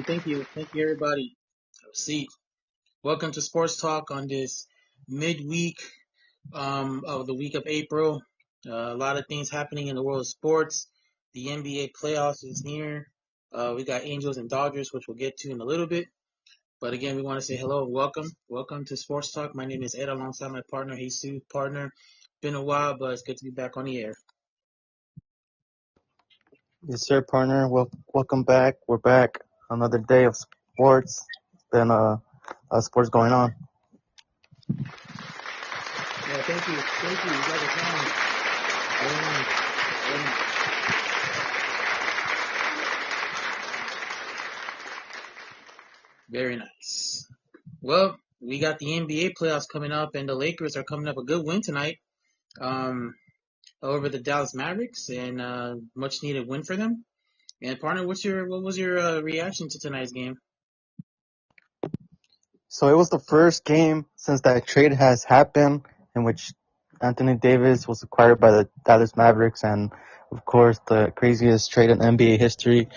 Thank you, everybody. See, welcome to Sports Talk on this midweek of the week of April. A lot of things happening in the world of sports. The NBA playoffs is here. We got Angels and Dodgers, which we'll get to in a little bit. But again, we want to say hello and welcome to Sports Talk. My name is Ed, alongside my partner Jesus. Partner, been a while, but it's good to be back on the air. Yes, sir, partner. Well, welcome back. We're back. Another day of sports. It's been sports going on. Yeah, thank you. You guys are fine. Very nice. Very nice. Well, we got the NBA playoffs coming up, and the Lakers are coming up a good win tonight over the Dallas Mavericks, and much needed win for them. And partner, what was your reaction to tonight's game? So it was the first game since that trade has happened in which Anthony Davis was acquired by the Dallas Mavericks, and of course the craziest trade in NBA history,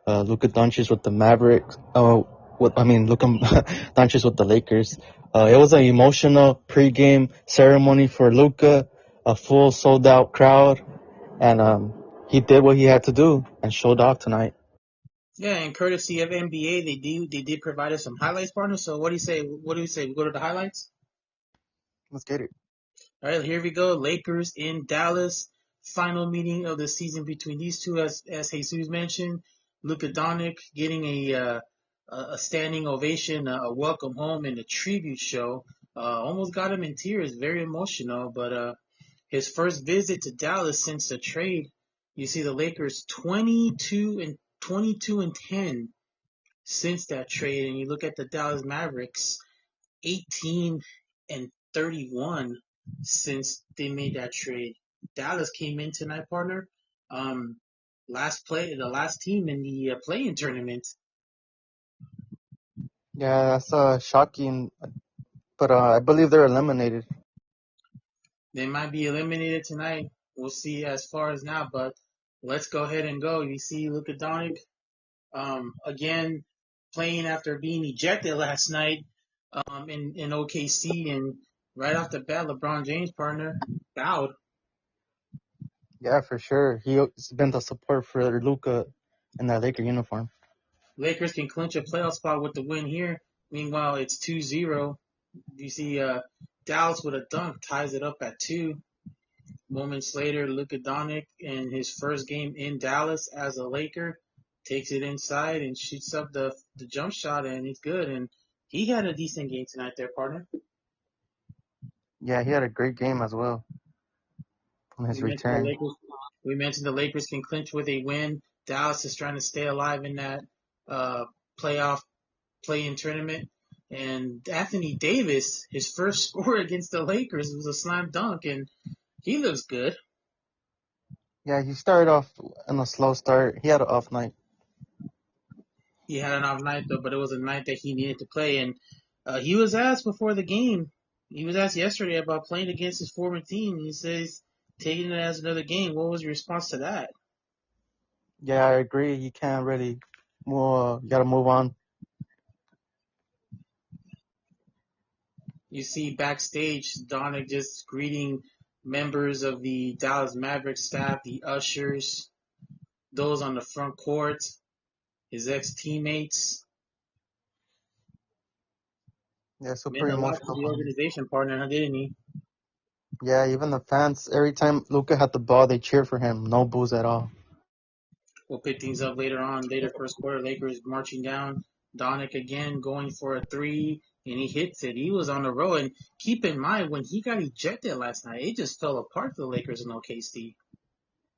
Luka Doncic with the Mavericks. Luka Doncic with the Lakers. It was an emotional pregame ceremony for Luka, a full sold-out crowd, and he did what he had to do and showed off tonight. Yeah, and courtesy of NBA, they did provide us some highlights, partner. So what do you say? We go to the highlights. Let's get it. All right, here we go. Lakers in Dallas. Final meeting of the season between these two, as Jesus mentioned. Luka Doncic getting a standing ovation, a welcome home, and a tribute show. Almost got him in tears. Very emotional. But his first visit to Dallas since the trade. You see the Lakers 22 and 10 since that trade, and you look at the Dallas Mavericks 18 and 31 since they made that trade. Dallas came in tonight, partner. The last team in the play-in tournament. Yeah, that's shocking, but I believe they're eliminated. They might be eliminated tonight. We'll see as far as now, but let's go ahead and go. You see Luka Doncic, again playing after being ejected last night in OKC, and right off the bat, LeBron James, partner, bowed. Yeah, for sure. He's been the support for Luka in that Laker uniform. Lakers can clinch a playoff spot with the win here. Meanwhile, it's 2-0. You see Dallas with a dunk ties it up at 2. Moments later, Luka Doncic in his first game in Dallas as a Laker takes it inside and shoots up the jump shot, and he's good. And he had a decent game tonight there, partner. Yeah, he had a great game as well on his We mentioned the return. Lakers. We mentioned the Lakers can clinch with a win. Dallas is trying to stay alive in that playoff play-in tournament. And Anthony Davis, his first score against the Lakers was a slam dunk, and he looks good. Yeah, he started off on a slow start. He had an off night. He had an off night though, but it was a night that he needed to play. And he was asked before the game. He was asked yesterday about playing against his former team. He says taking it as another game. What was your response to that? Yeah, I agree. You can't really move. You got to move on. You see backstage, Doncic just greeting members of the Dallas Mavericks staff, the ushers, those on the front court, his ex-teammates. Yeah, super Meant a lot to emotional the for him. organization, partner, didn't he? Yeah, even the fans, every time Luka had the ball, they cheer for him. No boos at all. We'll pick things up later on. Later first quarter, Lakers marching down. Doncic again going for a 3, and he hits it. He was on the road. And keep in mind, when he got ejected last night, it just fell apart for the Lakers in OKC.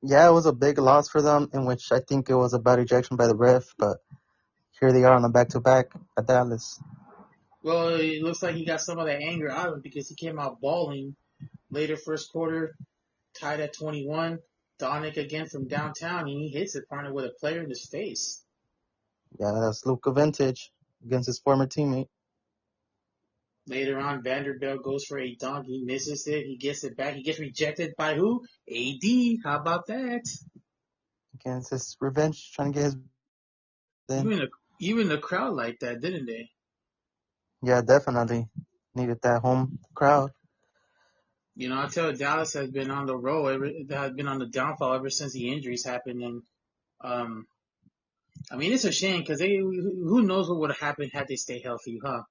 Yeah, it was a big loss for them, in which I think it was a bad ejection by the ref, but here they are on a back-to-back at Dallas. Well, it looks like he got some of that anger out of him because he came out balling later first quarter, tied at 21. Donick again from downtown, and he hits it, partner with a player in his face. Yeah, that's Luka vintage against his former teammate. Later on, Vanderbilt goes for a dunk. He misses it. He gets it back. He gets rejected by who? AD. How about that? Against his revenge, trying to get his in. Even the even the crowd liked that, didn't they? Yeah, definitely needed that home crowd. You know, I tell you, Dallas has been on the roll. Has been on the downfall ever since the injuries happened. And um, I mean, it's a shame because they who knows what would have happened had they stayed healthy, huh?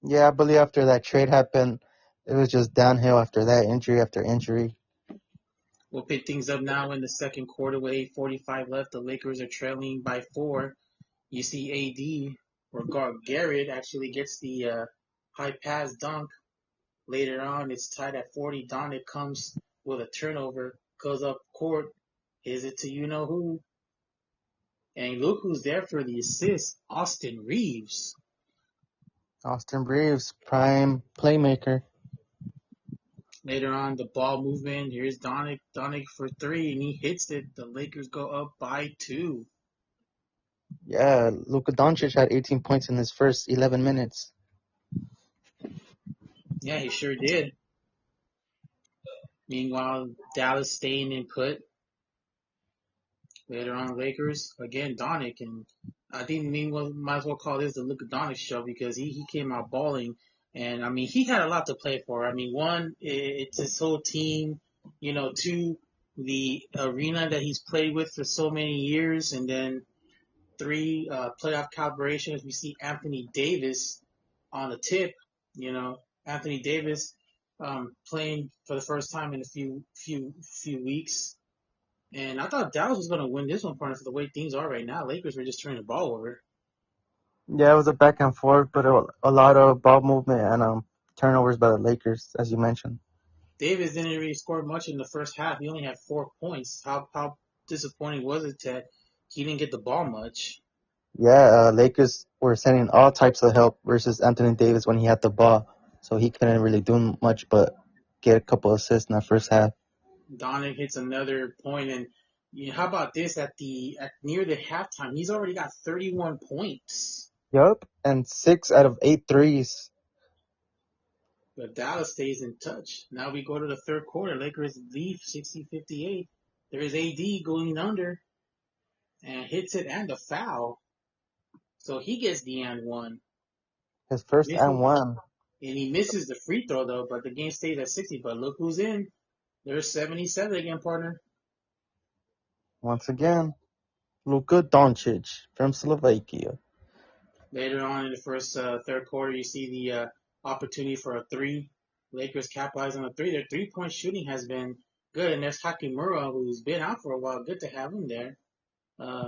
Yeah, I believe after that trade happened, it was just downhill after that, injury after injury. We'll pick things up now in the second quarter with 8:45 left. The Lakers are trailing by 4. You see AD or Garrett actually gets the high pass dunk. Later on, it's tied at 40. Doncic comes with a turnover, goes up court, hits it to you know who, and look who's there for the assist, Austin Reeves. Austin Reeves, prime playmaker. Later on, the ball movement. Here's Doncic for 3, and he hits it. The Lakers go up by 2. Yeah, Luka Doncic had 18 points in his first 11 minutes. Yeah, he sure did. Meanwhile, Dallas staying in put. Later on, Lakers again, Doncic, and I think we might as well call this the Luka Doncic show because he came out balling, and I mean he had a lot to play for. I mean, one, it's his whole team, you know. Two, the arena that he's played with for so many years, and then three, playoff calibration as we see Anthony Davis on the tip. You know, Anthony Davis playing for the first time in a few weeks. And I thought Dallas was going to win this one, partner, for the way things are right now. Lakers were just turning the ball over. Yeah, it was a back and forth, but a lot of ball movement and turnovers by the Lakers, as you mentioned. Davis didn't really score much in the first half. He only had 4 points. How disappointing was it that he didn't get the ball much? Yeah, Lakers were sending all types of help versus Anthony Davis when he had the ball, so he couldn't really do much but get a couple assists in that first half. Doncic hits another point, and how about this at near the halftime? He's already got 31 points. Yup, and 6 out of 8 threes. But Dallas stays in touch. Now we go to the third quarter. Lakers lead 60-58. There's AD going under and hits it and a foul. So he gets the and one. His first and Misses, one. and he misses the free throw though, but the game stays at 60. But look who's in. There's 77 again, partner. Once again, Luka Doncic from Slovakia. Later on in the first third quarter, you see the opportunity for a three. Lakers capitalize on a three. Their 3-point shooting has been good, and there's Hakimura, who's been out for a while. Good to have him there.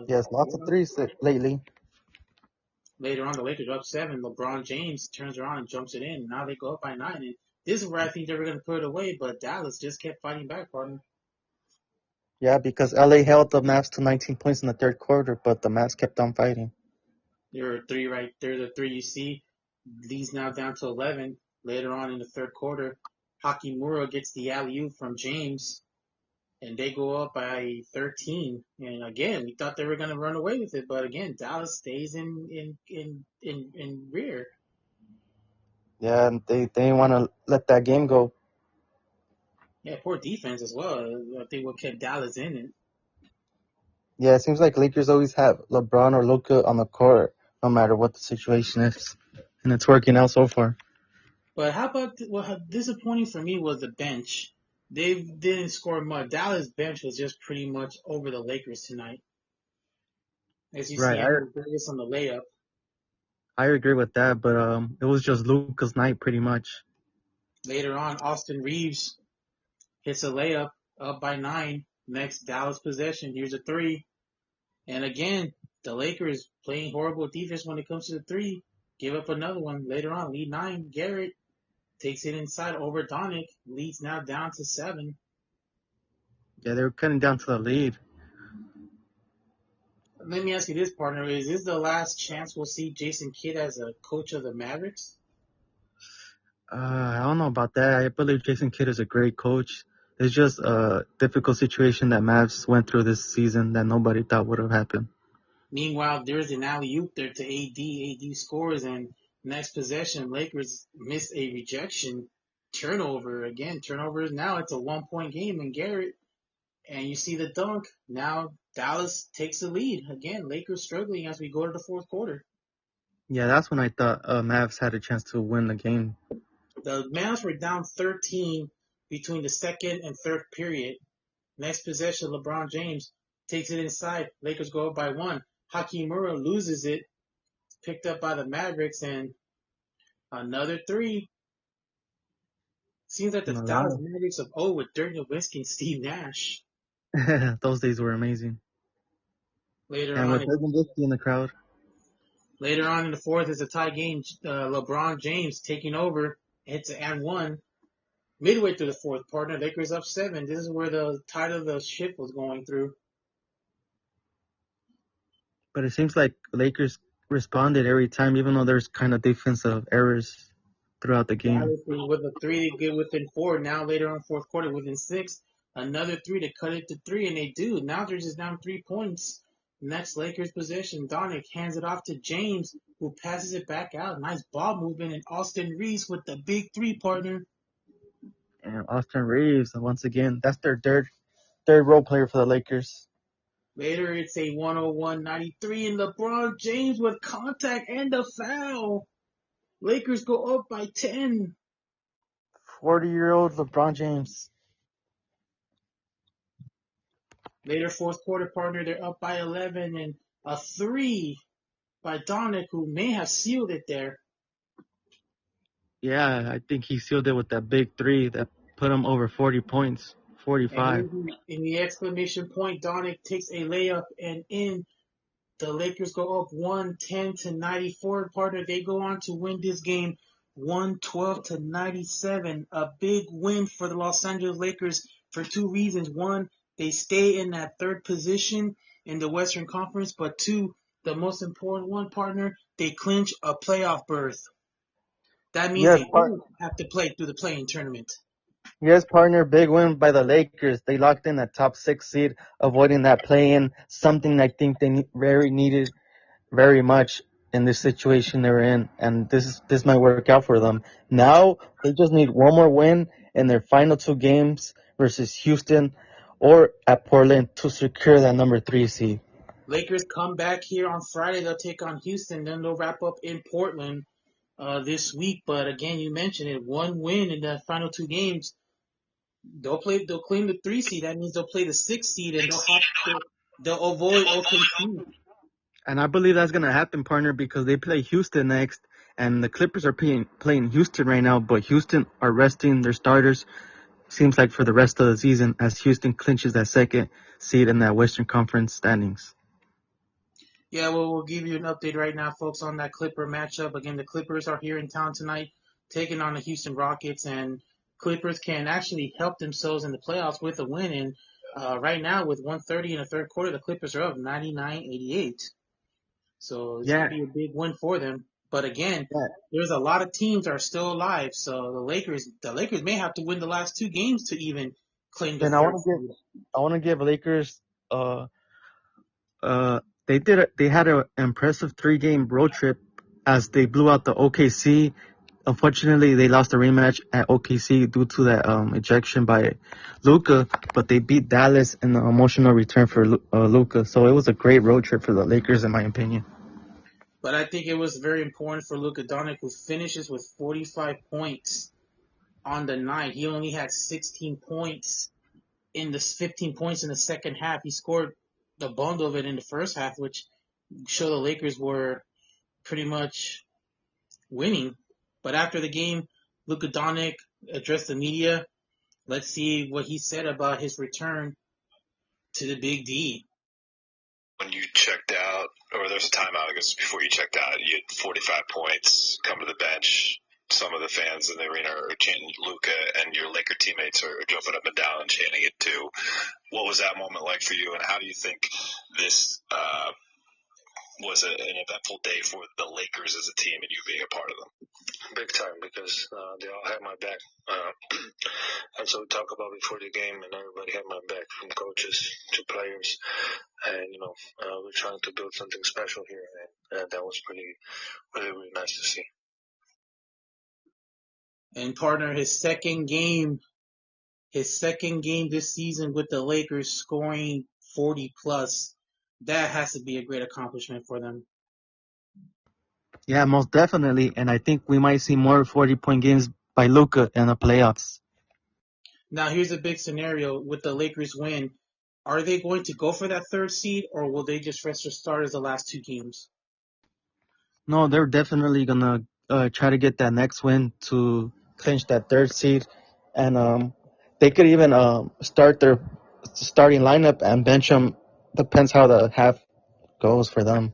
Yes, lots of threes lately. Later on, the Lakers are up 7. LeBron James turns around and jumps it in. Now they go up by 9. And this is where I think they were going to put it away, but Dallas just kept fighting back, partner. Yeah, because LA held the Mavs to 19 points in the third quarter, but the Mavs kept on fighting. There are 3 right there. The 3 you see leads now down to 11. Later on in the third quarter, Hakimura gets the alley-oop from James, and they go up by 13. And again, we thought they were going to run away with it, but again, Dallas stays in rear. Yeah, and they didn't want to let that game go. Yeah, poor defense as well. I think what kept Dallas in it. Yeah, it seems like Lakers always have LeBron or Luka on the court, no matter what the situation is, and it's working out so far. But how about how disappointing for me was the bench. They didn't score much. Dallas bench was just pretty much over the Lakers tonight. As you see, Right, Anthony Davis on the layup. I agree with that, but it was just Luka's night pretty much. Later on, Austin Reeves hits a layup up by 9. Next Dallas possession. Here's a 3. And again, the Lakers playing horrible defense when it comes to the 3. Give up another one. Later on, lead 9. Garrett takes it inside over Donick. Leads now down to 7. Yeah, they were cutting down to the lead. let me ask you this, partner: is this the last chance we'll see Jason Kidd as a coach of the Mavericks? I don't know about that. I believe Jason Kidd is a great coach. It's just a difficult situation that Mavs went through this season that nobody thought would have happened. Meanwhile, there's an alley oop there to AD. AD scores, and next possession, Lakers miss a rejection turnover. Again, turnovers. Now it's a 1 point game, and Garrett, and you see the dunk. Now Dallas takes the lead. Again, Lakers struggling as we go to the fourth quarter. Yeah, that's when I thought Mavs had a chance to win the game. The Mavs were down 13 between the second and third period. Next possession, LeBron James takes it inside. Lakers go up by one. Hakimura loses it, picked up by the Mavericks, and another three. Seems like the And a Dallas lot Mavericks of old with Dirk Nowitzki and Steve Nash. of those days were amazing. Later And on, with Irvin Dixie in the crowd. later on in the fourth, it's a tie game. LeBron James taking over, hits and one. Midway through the fourth, partner, Lakers up 7. This is where the tide of the ship was going through. But it seems like Lakers responded every time, even though there's kind of defensive errors throughout the game. Dallas with a three, they get within 4. Now later on fourth quarter, within 6, another three to cut it to 3, and they do. Now they're just down 3 points. Next Lakers possession, Doncic hands it off to James, who passes it back out. Nice ball movement, and Austin Reeves with the big three, partner. And Austin Reeves, once again, that's their third role player for the Lakers. Later, it's a 101-93, and LeBron James with contact and a foul. Lakers go up by 10. 40-year-old LeBron James. Later, fourth quarter, partner, they're up by 11, and a three by Doncic, who may have sealed it there. Yeah, I think he sealed it with that big three that put him over 40 points, And 45. in the exclamation point, Doncic takes a layup and in. The Lakers go up 110-94. Partner, they go on to win this game 112-97. A big win for the Los Angeles Lakers for two reasons. One, they stay in that third position in the Western Conference, but two, the most important one, partner, they clinch a playoff berth. That means Yes, they don't have to play through the playing tournament. yes, partner, big win by the Lakers. They locked in that top 6 seed, avoiding that play-in, something I think they very needed very much in this situation they're in, and this might work out for them. Now they just need one more win in their final 2 games versus Houston or at Portland to secure that number 3 seed. Lakers come back here on Friday. They'll take on Houston. Then they'll wrap up in Portland this week. But again, you mentioned it. One win in the final 2 games. They'll claim the 3 seed. That means they'll play the 6 seed, and they'll avoid OKC. And I believe that's gonna happen, partner, because they play Houston next, and the Clippers are playing Houston right now, but Houston are resting their starters. Seems like for the rest of the season, as Houston clinches that 2nd seed in that Western Conference standings. Yeah, well, we'll give you an update right now, folks, on that Clipper matchup. Again, the Clippers are here in town tonight, taking on the Houston Rockets, and Clippers can actually help themselves in the playoffs with a win. And right now, with 1:30 in the third quarter, the Clippers are up 99-88. So this Yeah, could be a big win for them. But again, yeah. there's a lot of teams that are still alive. So the Lakers may have to win the last 2 games to even claim the Then I third want to give seed. I want to give Lakers uh they had an impressive 3 game road trip as they blew out the OKC. Unfortunately, they lost the rematch at OKC due to that ejection by Luka, but they beat Dallas in the emotional return for Luka. So it was a great road trip for the Lakers, in my opinion. But I think it was very important for Luka Doncic, who finishes with 45 points on the night. He only had 16 points in the 15 points in the second half. He scored the bundle of it in the first half, which showed the Lakers were pretty much winning. But after the game, Luka Doncic addressed the media. Let's see what he said about his return to the Big D. When you checked out, or there's a timeout, I guess, before you checked out, you had 45 points, come to the bench. Some of the fans in the arena are chanting Luka, and your Laker teammates are jumping up and down and chanting it too. What was that moment like for you, and how do you think this was an eventful day for the Lakers as a team and you being a part of them? Big time, because they all had my back. That's what we talk about before the game, and everybody had my back, from coaches to players. And, we're trying to build something special here, and that was really nice to see. And partner, his second game this season with the Lakers, scoring 40 plus. That has to be a great accomplishment for them. Yeah, most definitely. And I think we might see more 40-point games by Luka in the playoffs. Now, here's a big scenario with the Lakers win. Are they going to go for that third seed, or will they just rest their starters the last two games? No, they're definitely gonna try to get that next win to clinch that third seed, and they could even start their starting lineup and bench them. Depends how the half goes for them.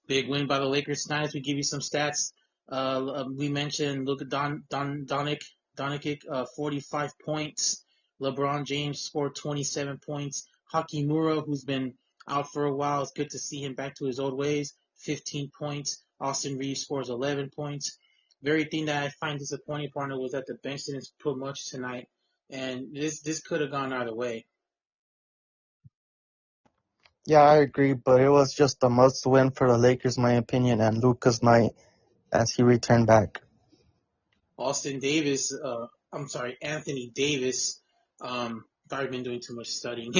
Big win by the Lakers tonight. We give you some stats. We mentioned Luka Doncic, 45 points. LeBron James scored 27 points. Hakimura, who's been out for a while, it's good to see him back to his old ways. 15 points. Austin Reeves scores 11 points. Very thing that I find disappointing, partner, was that the bench didn't put much tonight, and this could have gone either way. Yeah, I agree, but it was just a must win for the Lakers, in my opinion, and Luka's night as he returned back. Anthony Davis. I've been doing too much studying.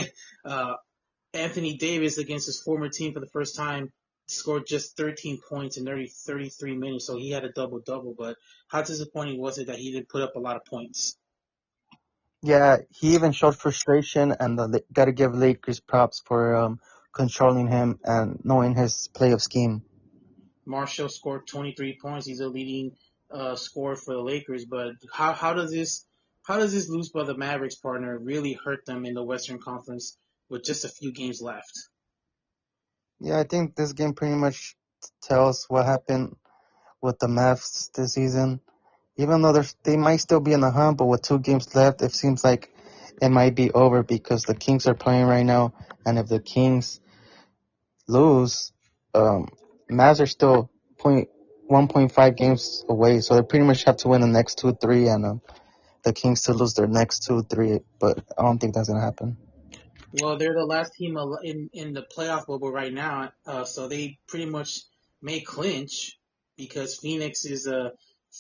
Anthony Davis against his former team for the first time scored just 13 points in 33 minutes, so he had a double-double. But how disappointing was it that he didn't put up a lot of points? Yeah, he even showed frustration, and gotta give Lakers props for controlling him and knowing his play of scheme. Marshall scored 23 points. He's a leading scorer for the Lakers. But how does this lose by the Mavericks, partner, really hurt them in the Western Conference with just a few games left? Yeah, I think this game pretty much tells what happened with the Mavs this season. Even though they might still be in the hunt, but with 2 games left, it seems like it might be over because the Kings are playing right now, and if the Kings lose, um, Mavs are still 1.5 games away, so they pretty much have to win the next 2, 3, and the Kings to lose their next 2, 3. But I don't think that's gonna happen. Well, they're the last team in the playoff bubble right now, so they pretty much may clinch because Phoenix is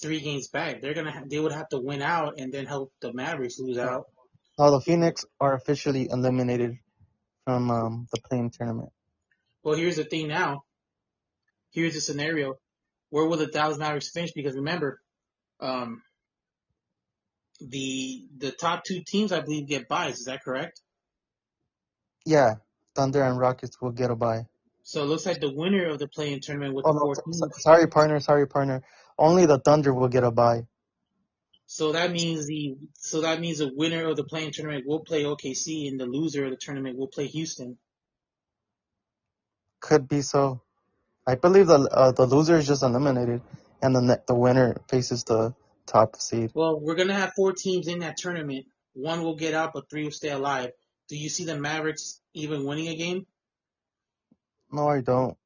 3 games back. They would have to win out and then help the Mavericks lose out. Now the Phoenix are officially eliminated from the playing tournament. Well, here's the thing now. Here's the scenario. Where will the Dallas Mavericks finish? Because remember, um, the top two teams, I believe, get buys. Is that correct? Yeah, Thunder and Rockets will get a bye. So it looks like the winner of the play-in tournament with Oh the no, 14th. sorry, partner. Only the Thunder will get a bye. So that means the winner of the play-in tournament will play OKC, and the loser of the tournament will play Houston. Could be so. I believe the loser is just eliminated, and the winner faces the top seed. Well, we're gonna have 4 teams in that tournament. One will get out, but 3 will stay alive. Do you see the Mavericks even winning a game? No, I don't.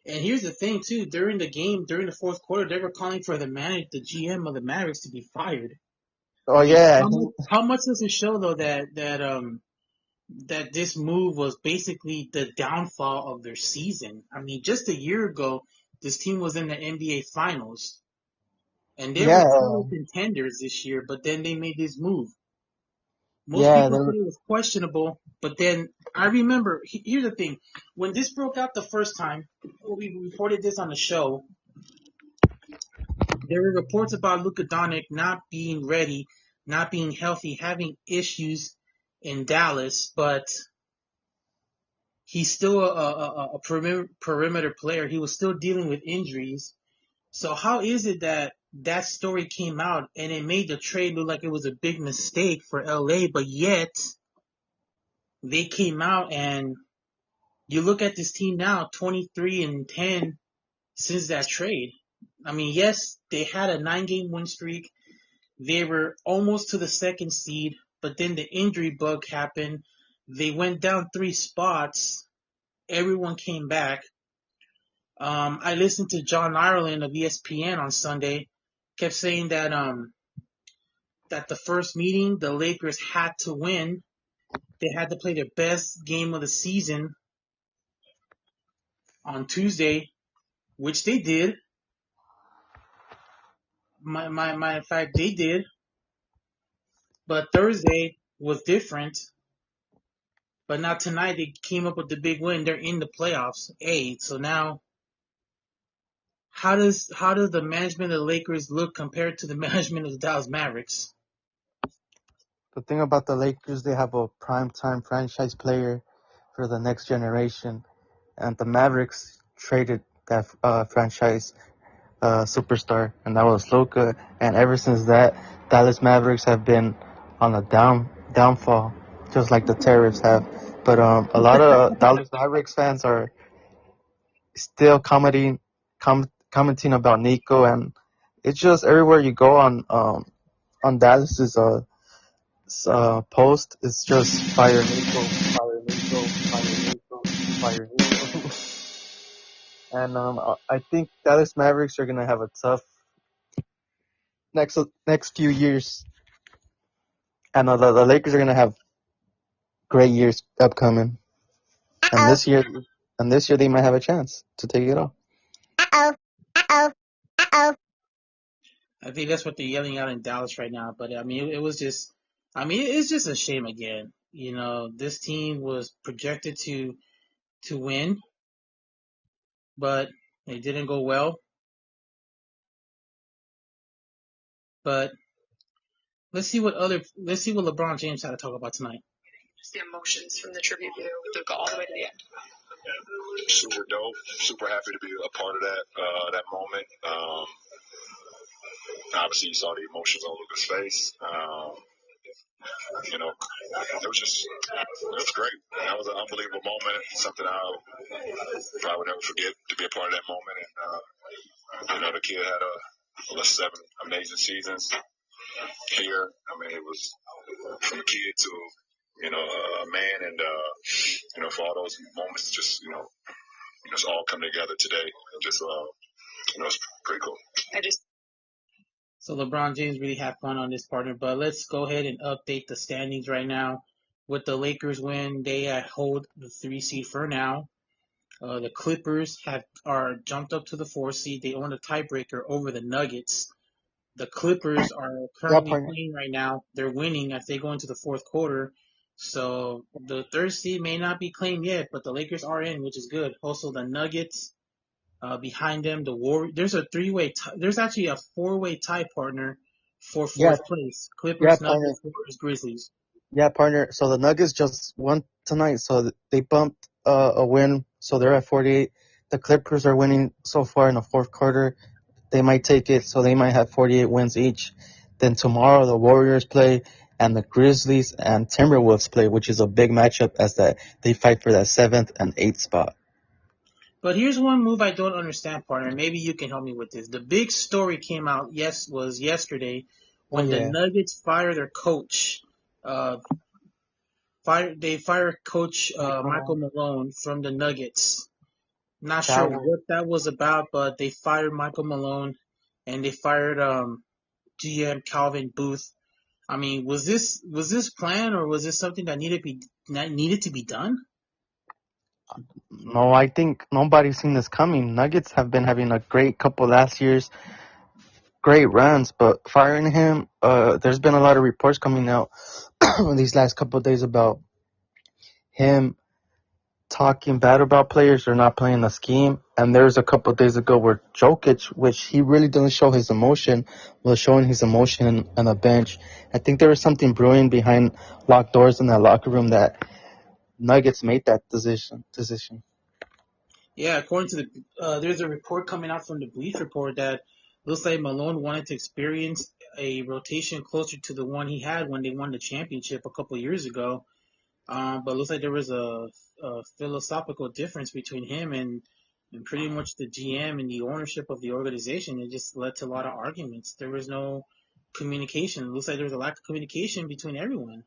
And here's the thing too. During the fourth quarter, they were calling for the GM of the Mavericks to be fired. Oh I mean, yeah, how much does it show though that this move was basically the downfall of their season? I mean, just a year ago, this team was in the NBA Finals, and they were yeah, title contenders this year. But then they made this move. Most yeah. people said it was questionable, but then I remember. Here's the thing: when this broke out the first time, we reported this on the show. There were reports about Luka Doncic not being ready, not being healthy, having issues in Dallas, but he's still a perimeter player. He was still dealing with injuries. So how is it that that story came out and it made the trade look like it was a big mistake for LA, but yet they came out and you look at this team now, 23-10 since that trade. I mean, yes, they had a 9-game win streak. They were almost to the second seed, but then the injury bug happened. They went down 3 spots. Everyone came back. I listened to John Ireland of ESPN on Sunday. Kept saying that the first meeting the Lakers had to win. They had to play their best game of the season on Tuesday, which they did. In fact, they did. But Thursday was different. But now tonight they came up with the big win. They're in the playoffs. So now how does the management of the Lakers look compared to the management of the Dallas Mavericks? The thing about the Lakers, they have a prime-time franchise player for the next generation, and the Mavericks traded that franchise superstar, and that was Luka. And ever since that, Dallas Mavericks have been on a downfall, just like the Terrorists have. But a lot of Dallas Mavericks fans are still commenting about Nico, and it's just everywhere you go on Dallas's post, it's just fire Nico, fire Nico, fire Nico, fire Nico. And I think Dallas Mavericks are gonna have a tough next few years, and the Lakers are gonna have great years upcoming. And this year they might have a chance to take it off. I think that's what they're yelling out in Dallas right now. But I mean, it was just, I mean, it's just a shame again. This team was projected to win, but it didn't go well. But let's see what LeBron James had to talk about tonight. Just the emotions from the tribute video with Luka all the way to the end. Super dope. Super happy to be a part of that moment. Obviously, you saw the emotions on Luka's face. It was great. That was an unbelievable moment. Something I'll probably never forget, to be a part of that moment. And the kid had 7 amazing seasons here. I mean, it was from a kid to a man, and for all those moments, just just all come together today. Just it's pretty cool. So LeBron James really had fun on this partner, but let's go ahead and update the standings right now. With the Lakers win, they hold the 3 seed for now. The Clippers are jumped up to the 4 seed. They own a tiebreaker over the Nuggets. The Clippers are currently playing right now. They're winning as they go into the fourth quarter. So the 3rd seed may not be claimed yet, but the Lakers are in, which is good. Also, the Nuggets behind them, the Warriors. There's a 3-way. There's actually a 4-way tie partner for 4th place. Clippers, Nuggets, Warriors, Grizzlies. Yeah, partner. So the Nuggets just won tonight, so they bumped a win, so they're at 48. The Clippers are winning so far in the fourth quarter. They might take it, so they might have 48 wins each. Then tomorrow the Warriors play, and the Grizzlies and Timberwolves play, which is a big matchup as that they fight for that 7th and 8th spot. But here's one move I don't understand, partner. Maybe you can help me with this. The big story came out was yesterday when the Nuggets fired their coach. They fired Coach Michael Malone from the Nuggets. Not sure what that was about, but they fired Michael Malone and they fired GM Calvin Booth. I mean, was this planned, or was this something that needed to be done? No, I think nobody's seen this coming. Nuggets have been having a great couple last years, great runs, but firing him, there's been a lot of reports coming out these last couple of days about him talking bad about players or not playing the scheme. And there was a couple of days ago where Jokic, which he really doesn't show his emotion, was showing his emotion on the bench. I think there was something brewing behind locked doors in that locker room that Nuggets made that decision. Yeah, according to there's a report coming out from the Bleach Report that looks like Malone wanted to experience a rotation closer to the one he had when they won the championship a couple years ago. But looks like there was a philosophical difference between him and pretty much the GM and the ownership of the organization. It just led to a lot of arguments. There was no communication. It looks like there was a lack of communication between everyone.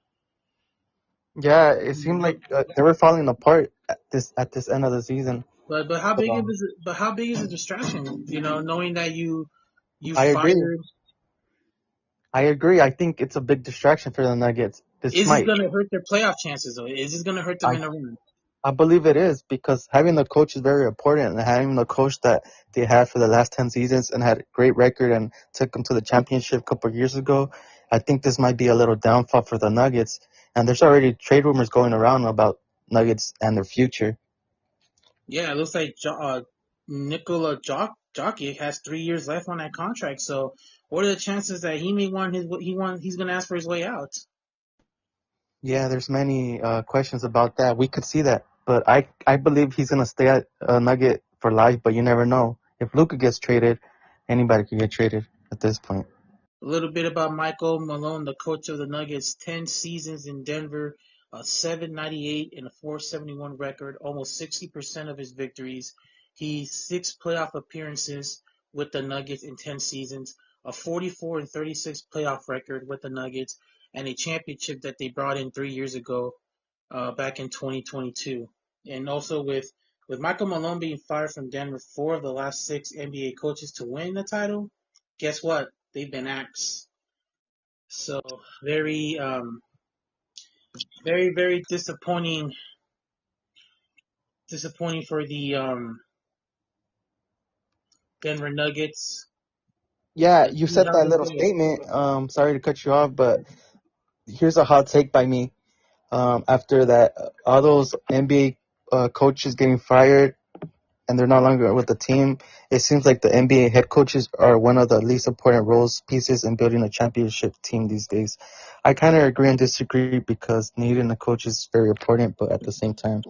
Yeah, it seemed like they were falling apart at this end of the season. But how But, big is it? But how big is a distraction? You know, knowing that you I agree. fired. I agree. I think it's a big distraction for the Nuggets. This Is this might. gonna hurt their playoff chances though? Is this gonna hurt them I in the run? I believe it is because having the coach is very important, and having the coach that they had for the last 10 seasons and had a great record and took them to the championship a couple of years ago, I think this might be a little downfall for the Nuggets. And there's already trade rumors going around about Nuggets and their future. Yeah, it looks like Nikola Jokic has 3 years left on that contract. So, what are the chances that he may want he's gonna ask for his way out? Yeah, there's many questions about that. We could see that, but I believe he's gonna stay at Nugget for life. But you never know. If Luka gets traded, anybody could get traded at this point. A little bit about Michael Malone, the coach of the Nuggets. 10 seasons in Denver, a 798 and a 471 record, almost 60% of his victories. He 6 playoff appearances with the Nuggets in 10 seasons, a 44 and 36 playoff record with the Nuggets, and a championship that they brought in 3 years ago, back in 2022. And also with Michael Malone being fired from Denver, 4 of the last 6 NBA coaches to win the title, guess what? They've been axed. So very, very disappointing for the Denver Nuggets. Yeah, Let's you see said how that this little goes. statement. Sorry to cut you off, but here's a hot take by me. After that, all those NBA coaches getting fired and they're no longer with the team, it seems like the NBA head coaches are one of the least important roles pieces in building a championship team these days. I kind of agree and disagree because needing a coach is very important, but at the same time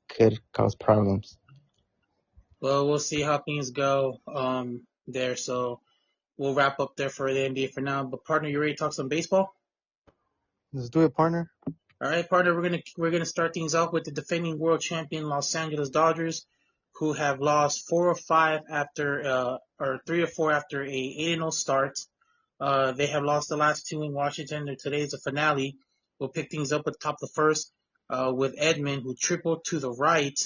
could cause problems. Well, we'll see how things go there. So we'll wrap up there for the NBA for now. But partner, you ready to talk some baseball? Let's do it, partner. All right, partner, we're gonna start things off with the defending world champion Los Angeles Dodgers, who have lost 4 or 5 after or 3 or 4 after a 8-0 start. They have lost the last 2 in Washington, and today's the finale. We'll pick things up at the top of the first with Edman, who triple to right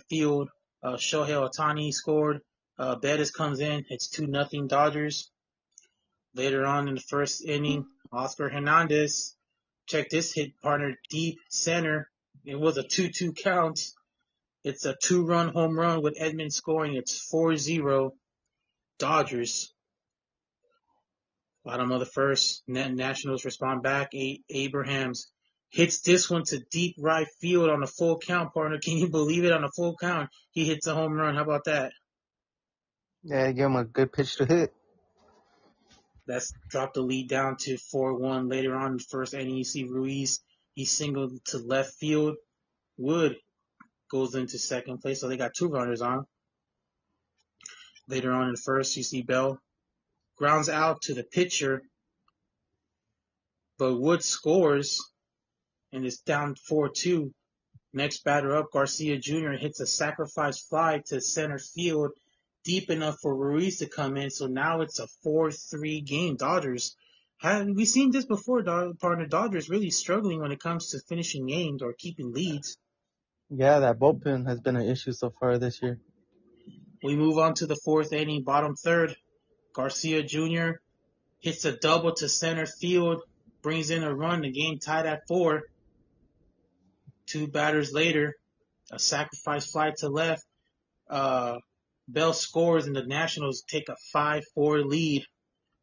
field. Shohei Ohtani scored. Bettis comes in. It's 2-0 Dodgers. Later on in the first inning, Oscar Hernandez, check this hit, partner, deep center. It was a 2-2 count. It's a 2-run home run with Edman scoring. It's 4-0 Dodgers. Bottom of the first, Nationals respond back. Abrahams hits this one to deep right field on a full count, partner. Can you believe it? On a full count, he hits a home run. How about that? Yeah, give him a good pitch to hit. That's dropped the lead down to 4-1. Later on in the first inning, you see Ruiz. He singled to left field. Wood goes into second place, so they got 2 runners on. Later on in the first, you see Bell grounds out to the pitcher, but Wood scores and it's down 4-2. Next batter up, Garcia Jr. hits a sacrifice fly to center field, deep enough for Ruiz to come in. So now it's a 4-3 game. Dodgers. Have we seen this before, partner? Dodgers really struggling when it comes to finishing games or keeping leads. Yeah, that bullpen has been an issue so far this year. We move on to the fourth inning, bottom third. Garcia Jr. hits a double to center field, brings in a run. The game tied at 4. 2 batters later, a sacrifice fly to left. Uh, Bell scores and the Nationals take a 5-4 lead.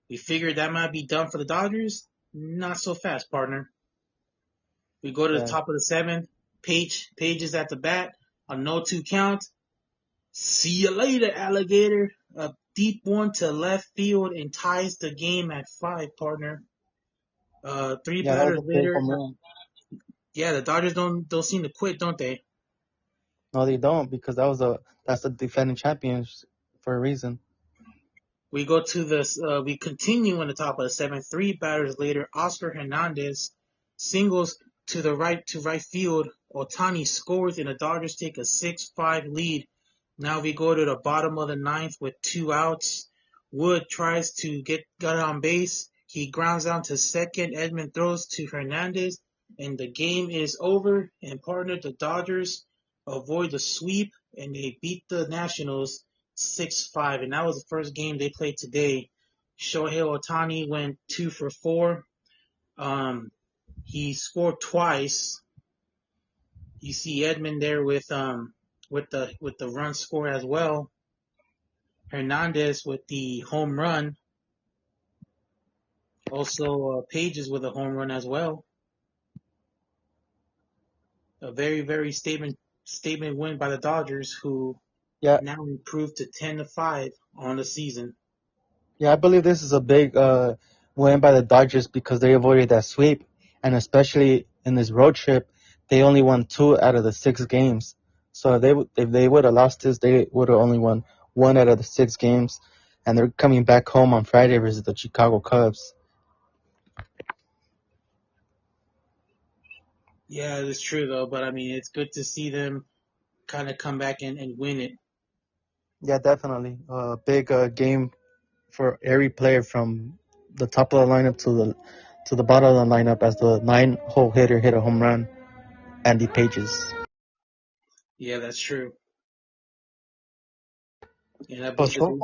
We figured that might be done for the Dodgers. Not so fast, partner. We go to the Yeah, top of the seventh. Page is at the bat. A no-2 count. See you later, alligator. A deep one to left field and ties the game at 5, partner. Three yeah, that was batters a big later. home run. Yeah, the Dodgers don't seem to quit, don't they? No, they don't because that's the defending champions for a reason. We go to this. We continue in the top of the seventh. 3 batters later, Oscar Hernandez singles to right field. Ohtani scores, and the Dodgers take a 6-5 lead. Now we go to the bottom of the ninth with 2 outs. Wood tries to get on base. He grounds down to second. Edman throws to Hernandez, and the game is over. And partner, the Dodgers avoid the sweep, and they beat the Nationals 6-5. And that was the first game they played today. Shohei Ohtani went 2 for 4. He scored twice. You see Edman there with the run score as well. Hernandez with the home run. Also, Pages with a home run as well. A very, very statement win by the Dodgers, who Yeah, now improved to 10-5 on the season. yeah, I believe this is a big win by the Dodgers because they avoided that sweep, and especially in this road trip, they only won 2 out of the 6 games. So if they would have lost this, they would have only won 1 out of the 6 games, and they're coming back home on Friday versus the Chicago Cubs. Yeah, it's true though, but I mean, it's good to see them kind of come back and win it. Yeah, definitely a big game for every player from the top of the lineup to the bottom of the lineup as the 9-hole hitter hit a home run. Andy Pages. Yeah, that's true. And I But believe so that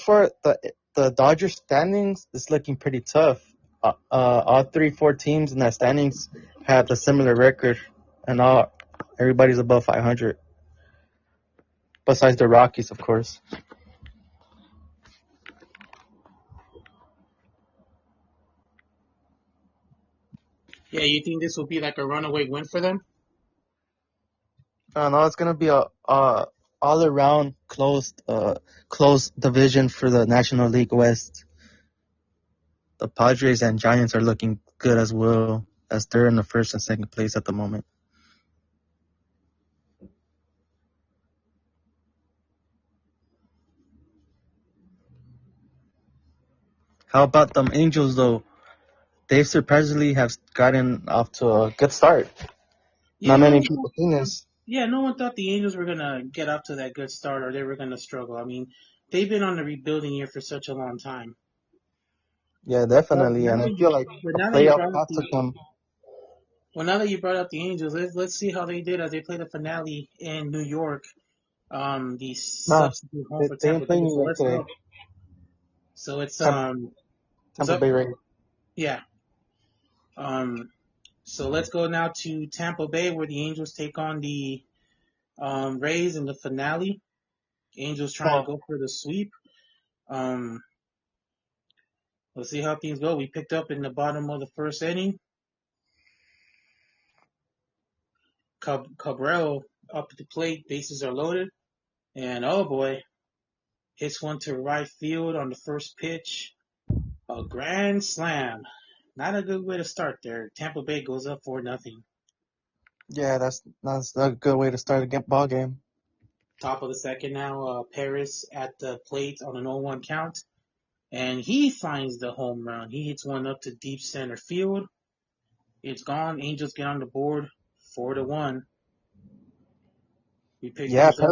far, the Dodgers standings is looking pretty tough. All 3-4 teams in that standings have a similar record, and everybody's above 500. Besides the Rockies, of course. yeah, you think this will be like a runaway win for them? I don't know. It's gonna be a all around close division for the National League West. The Padres and Giants are looking good as well, as they're in the first and second place at the moment. How about them Angels though? They surprisingly have gotten off to a good start. Yeah, Not many people think this. no one thought the Angels were gonna get off to that good start or they were gonna struggle. I mean, they've been on the rebuilding year for such a long time. Yeah, But definitely, now and I that feel like a now that you playoff brought up has to come. the Angels, let's see how they did as they play the finale in New York. The Nah, substitute home they, for they ain't Tampa Bay. playing New So York let's today. go. So it's Tampa, what's Tampa up? Bay Rays. Yeah. Um, so let's go now to Tampa Bay where the Angels take on the Rays in the finale. Angels trying to Oh, go for the sweep. Um, let's see how things go. We picked up in the bottom of the first inning. Cabral up at the plate, bases are loaded, and oh boy, hits one to right field on the first pitch. A grand slam. Not a good way to start there. Tampa Bay goes up 4-0. yeah, that's a good way to start a ball game. Top of the second now, Paris at the plate on an 0-1 count. And he finds the home run. He hits one up to deep center field. It's gone. Angels get on the board 4-1. We pick Yeah, things up.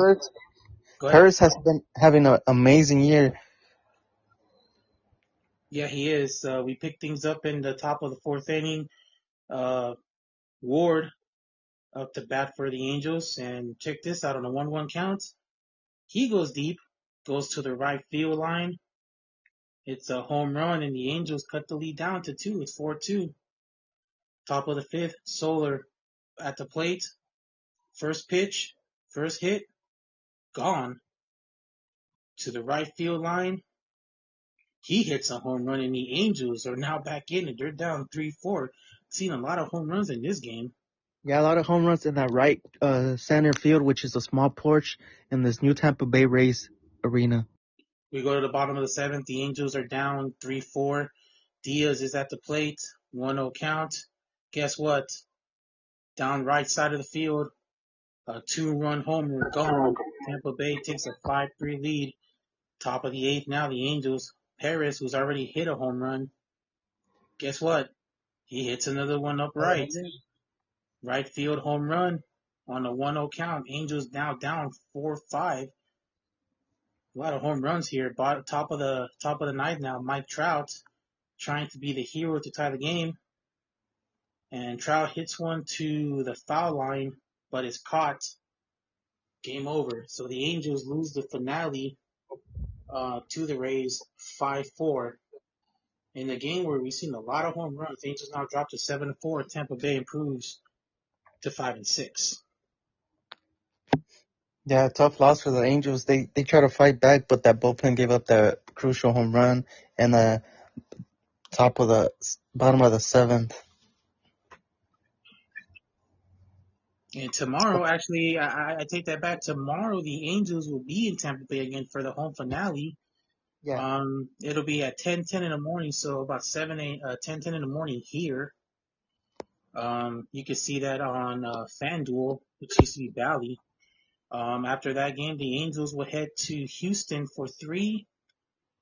Go ahead. Paris has been having an amazing year. Yeah, he is. We pick things up in the top of the fourth inning. Uh, Ward up to bat for the Angels. And check this out on a 1-1 count. He goes deep, goes to the right field line. It's a home run, and the Angels cut the lead down to 2. It's 4-2. Top of the fifth, Soler at the plate. First pitch, first hit, gone to the right field line. He hits a home run, and the Angels are now back in it. They're down 3-4. Seen a lot of home runs in this game. Yeah, a lot of home runs in that right center field, which is a small porch in this new Tampa Bay Rays arena. We go to the bottom of the seventh. The Angels are down 3-4. Diaz is at the plate. 1-0 count. Guess what? Down right side of the field, a 2-run homer gone. Tampa Bay takes a 5-3 lead. Top of the eighth now, the Angels. Paris, who's already hit a home run, guess what? He hits another one up right. Right field home run on a 1-0 count. Angels now down 4-5. A lot of home runs here. Top of the ninth now, Mike Trout trying to be the hero to tie the game. And Trout hits one to the foul line, but is caught. Game over. So the Angels lose the finale to the Rays 5-4. In a game where we've seen a lot of home runs, the Angels now drop to 7-4. Tampa Bay improves to 5-6. Yeah, tough loss for the Angels. They try to fight back, but that bullpen gave up that crucial home run in the bottom of the seventh. And tomorrow, actually, I take that back. Tomorrow, the Angels will be in Tampa Bay again for the home finale. Yeah. It'll be at 10:10 in the morning, so about 10:10 in the morning here. You can see that on FanDuel, which used to be Bally. After that game, the Angels will head to Houston for 3.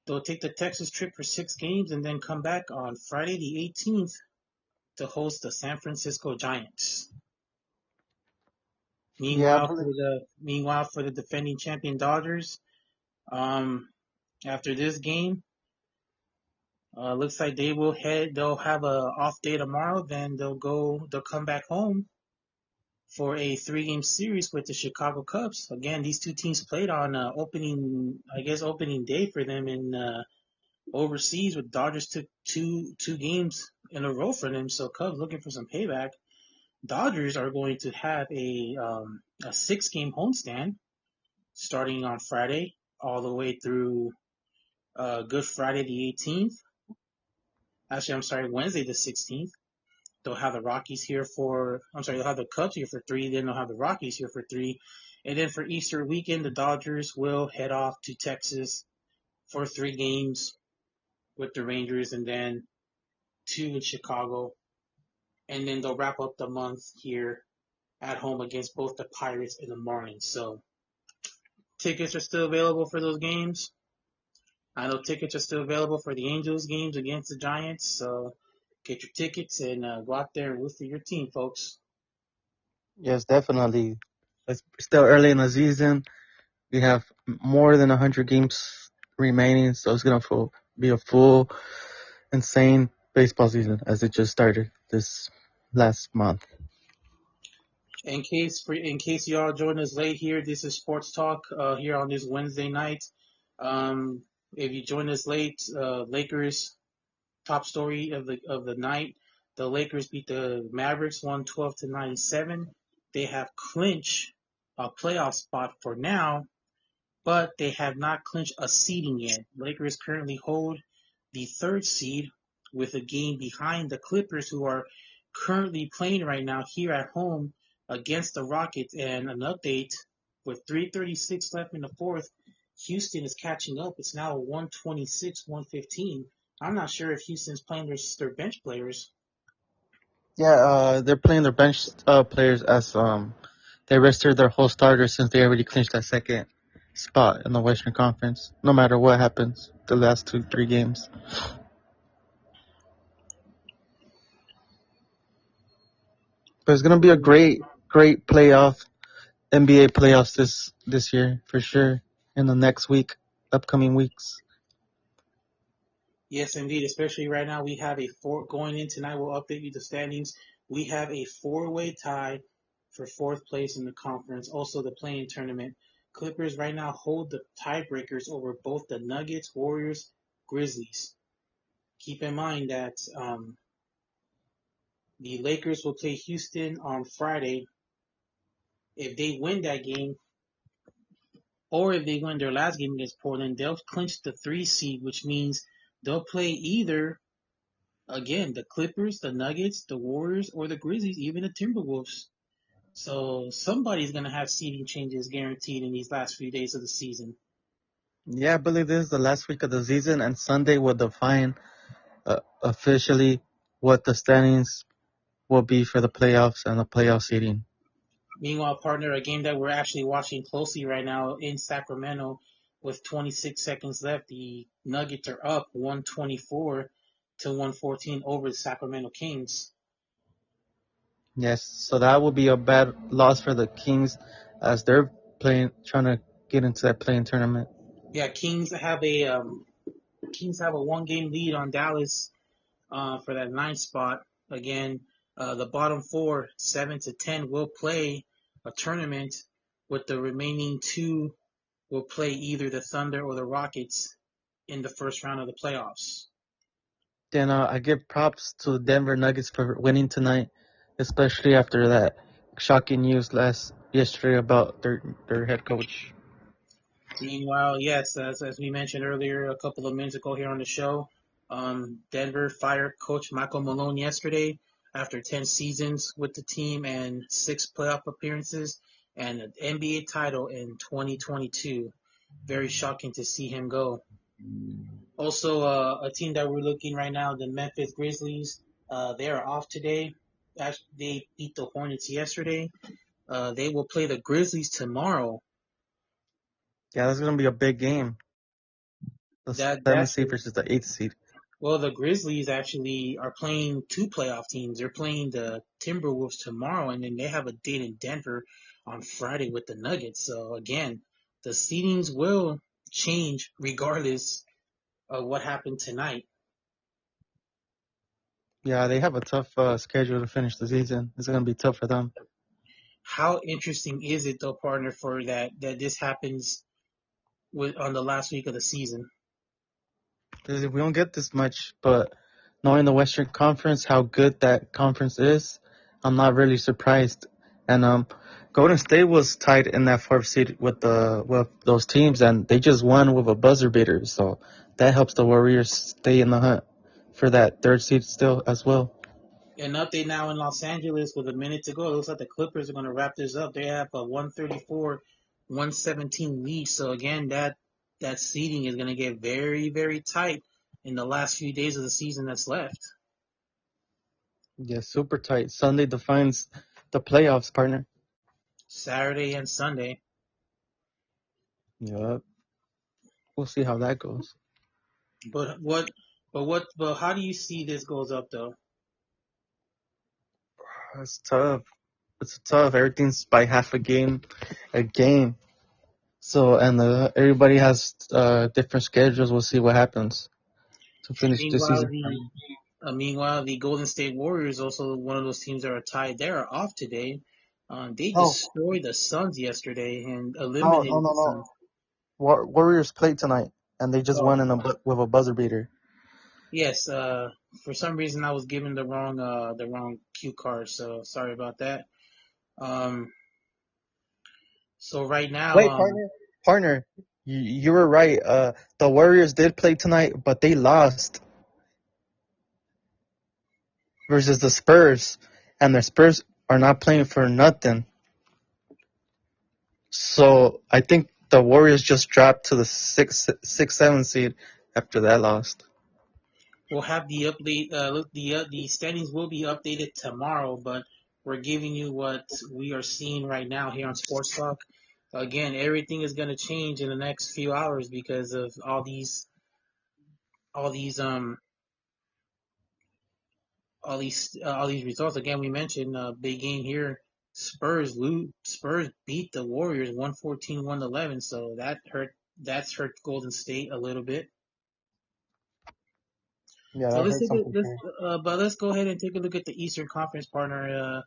They'll take the Texas trip for 6 games and then come back on Friday the 18th to host the San Francisco Giants. Yeah, Meanwhile, for the defending champion Dodgers, after this game, looks like they'll have a off day tomorrow. Then they'll come back home for a 3-game series with the Chicago Cubs. Again, these two teams played on opening day for them in overseas. With Dodgers took two games in a row for them, so Cubs looking for some payback. Dodgers are going to have a 6-game homestand starting on Friday all the way through Good Friday the 18th. Actually, I'm sorry, Wednesday the 16th. They'll have the they'll have the Cubs here for 3, then they'll have the Rockies here for 3. And then for Easter weekend, the Dodgers will head off to Texas for 3 games with the Rangers and then 2 in Chicago. And then they'll wrap up the month here at home against both the Pirates and the Marlins. So tickets are still available for those games. I know tickets are still available for the Angels games against the Giants. So get your tickets and go out there and root for your team, folks. Yes, definitely. It's still early in the season. We have more than 100 games remaining, so it's going to be a full, insane baseball season as it just started this last month. In case y'all join us late here, this is Sports Talk here on this Wednesday night. If you join us late, Lakers top story of the night. The Lakers beat the Mavericks 112-97. They have clinched a playoff spot for now, but they have not clinched a seeding yet. Lakers currently hold the 3rd seed with a game behind the Clippers, who are currently playing right now here at home against the Rockets. And an update, with 3:36 left in the 4th, Houston is catching up. It's now 126-115. I'm not sure if Houston's playing their bench players. Yeah, they're playing their bench players as they rested their whole starters since they already clinched that second spot in the Western Conference. No matter what happens, the last 2-3 games. But it's gonna be a great playoff, NBA playoffs this year for sure. In the next upcoming weeks. Yes, indeed. Especially right now, we have going in tonight. We'll update you the standings. We have a 4-way tie for 4th place in the conference. Also, the play-in tournament. Clippers right now hold the tiebreakers over both the Nuggets, Warriors, Grizzlies. Keep in mind that the Lakers will play Houston on Friday. If they win that game, or if they win their last game against Portland, they'll clinch the 3 seed, which means they'll play either, again, the Clippers, the Nuggets, the Warriors, or the Grizzlies, even the Timberwolves. So somebody's going to have seeding changes guaranteed in these last few days of the season. Yeah, I believe this is the last week of the season, and Sunday will define officially what the standings will be for the playoffs and the playoff seeding. Meanwhile, partner, a game that we're actually watching closely right now in Sacramento with 26 seconds left, the Nuggets are up 124-114 over the Sacramento Kings. Yes, so that will be a bad loss for the Kings as they're trying to get into that playing tournament. Yeah, Kings have a 1-game lead on Dallas for that ninth spot. Again, the bottom four, 7 to 10, will play a tournament, with the remaining two will play either the Thunder or the Rockets in the first round of the playoffs. Then I give props to the Denver Nuggets for winning tonight, especially after that shocking news yesterday about their head coach. Meanwhile, yes, as we mentioned earlier a couple of minutes ago here on the show, Denver fired coach Michael Malone yesterday after 10 seasons with the team and 6 playoff appearances and an NBA title in 2022. Very shocking to see him go. Also, a team that we're looking right now, the Memphis Grizzlies, they are off today. Actually, they beat the Hornets yesterday. They will play the Grizzlies tomorrow. Yeah, that's gonna be a big game. The seventh That's seed versus the eighth seed. Well, the Grizzlies actually are playing two playoff teams. They're playing the Timberwolves tomorrow, and then they have a date in Denver on Friday with the Nuggets. So again, the seedings will change regardless of what happened tonight. Yeah, they have a tough schedule to finish the season. It's gonna be tough for them. How interesting is it though, partner, for that this happens on the last week of the season? Because we don't get this much, but knowing the Western Conference, how good that conference is, I'm not really surprised. And Golden State was tied in that fourth seed with those teams, and they just won with a buzzer beater. So that helps the Warriors stay in the hunt for that third seed still as well. An update now in Los Angeles with a minute to go. It looks like the Clippers are going to wrap this up. They have a 134-117 lead. So again, that seeding is going to get very, very tight in the last few days of the season that's left. Yeah, super tight. Sunday defines the playoffs, partner. Saturday and Sunday. Yep. We'll see how that goes. But how do you see this goes up though? It's tough. It's tough. Everything's by half a game. So, and everybody has different schedules. We'll see what happens to finish the Meanwhile, season. the Golden State Warriors, also one of those teams that are tied. They are off today. They Oh, destroyed the Suns yesterday and no, no, eliminated no, the no. Suns. Warriors played tonight, and they just Oh, won with a buzzer beater. yes. For some reason, I was given the wrong cue card. So sorry about that. Um, so right now, Wait, partner, you were right. The Warriors did play tonight, but they lost versus the Spurs, and the Spurs are not playing for nothing. So I think the Warriors just dropped to the 7 seed after that loss. we'll have the update. The standings will be updated tomorrow, but we're giving you what we are seeing right now here on Sports Talk. Again, everything is going to change in the next few hours because of all these um all these results. Again, we mentioned big game here. Spurs beat the Warriors 114-111, so that's hurt Golden State a little bit. Yeah, So that let's hurts take them a for let's sure. but let's go ahead and take a look at the Eastern Conference, partner.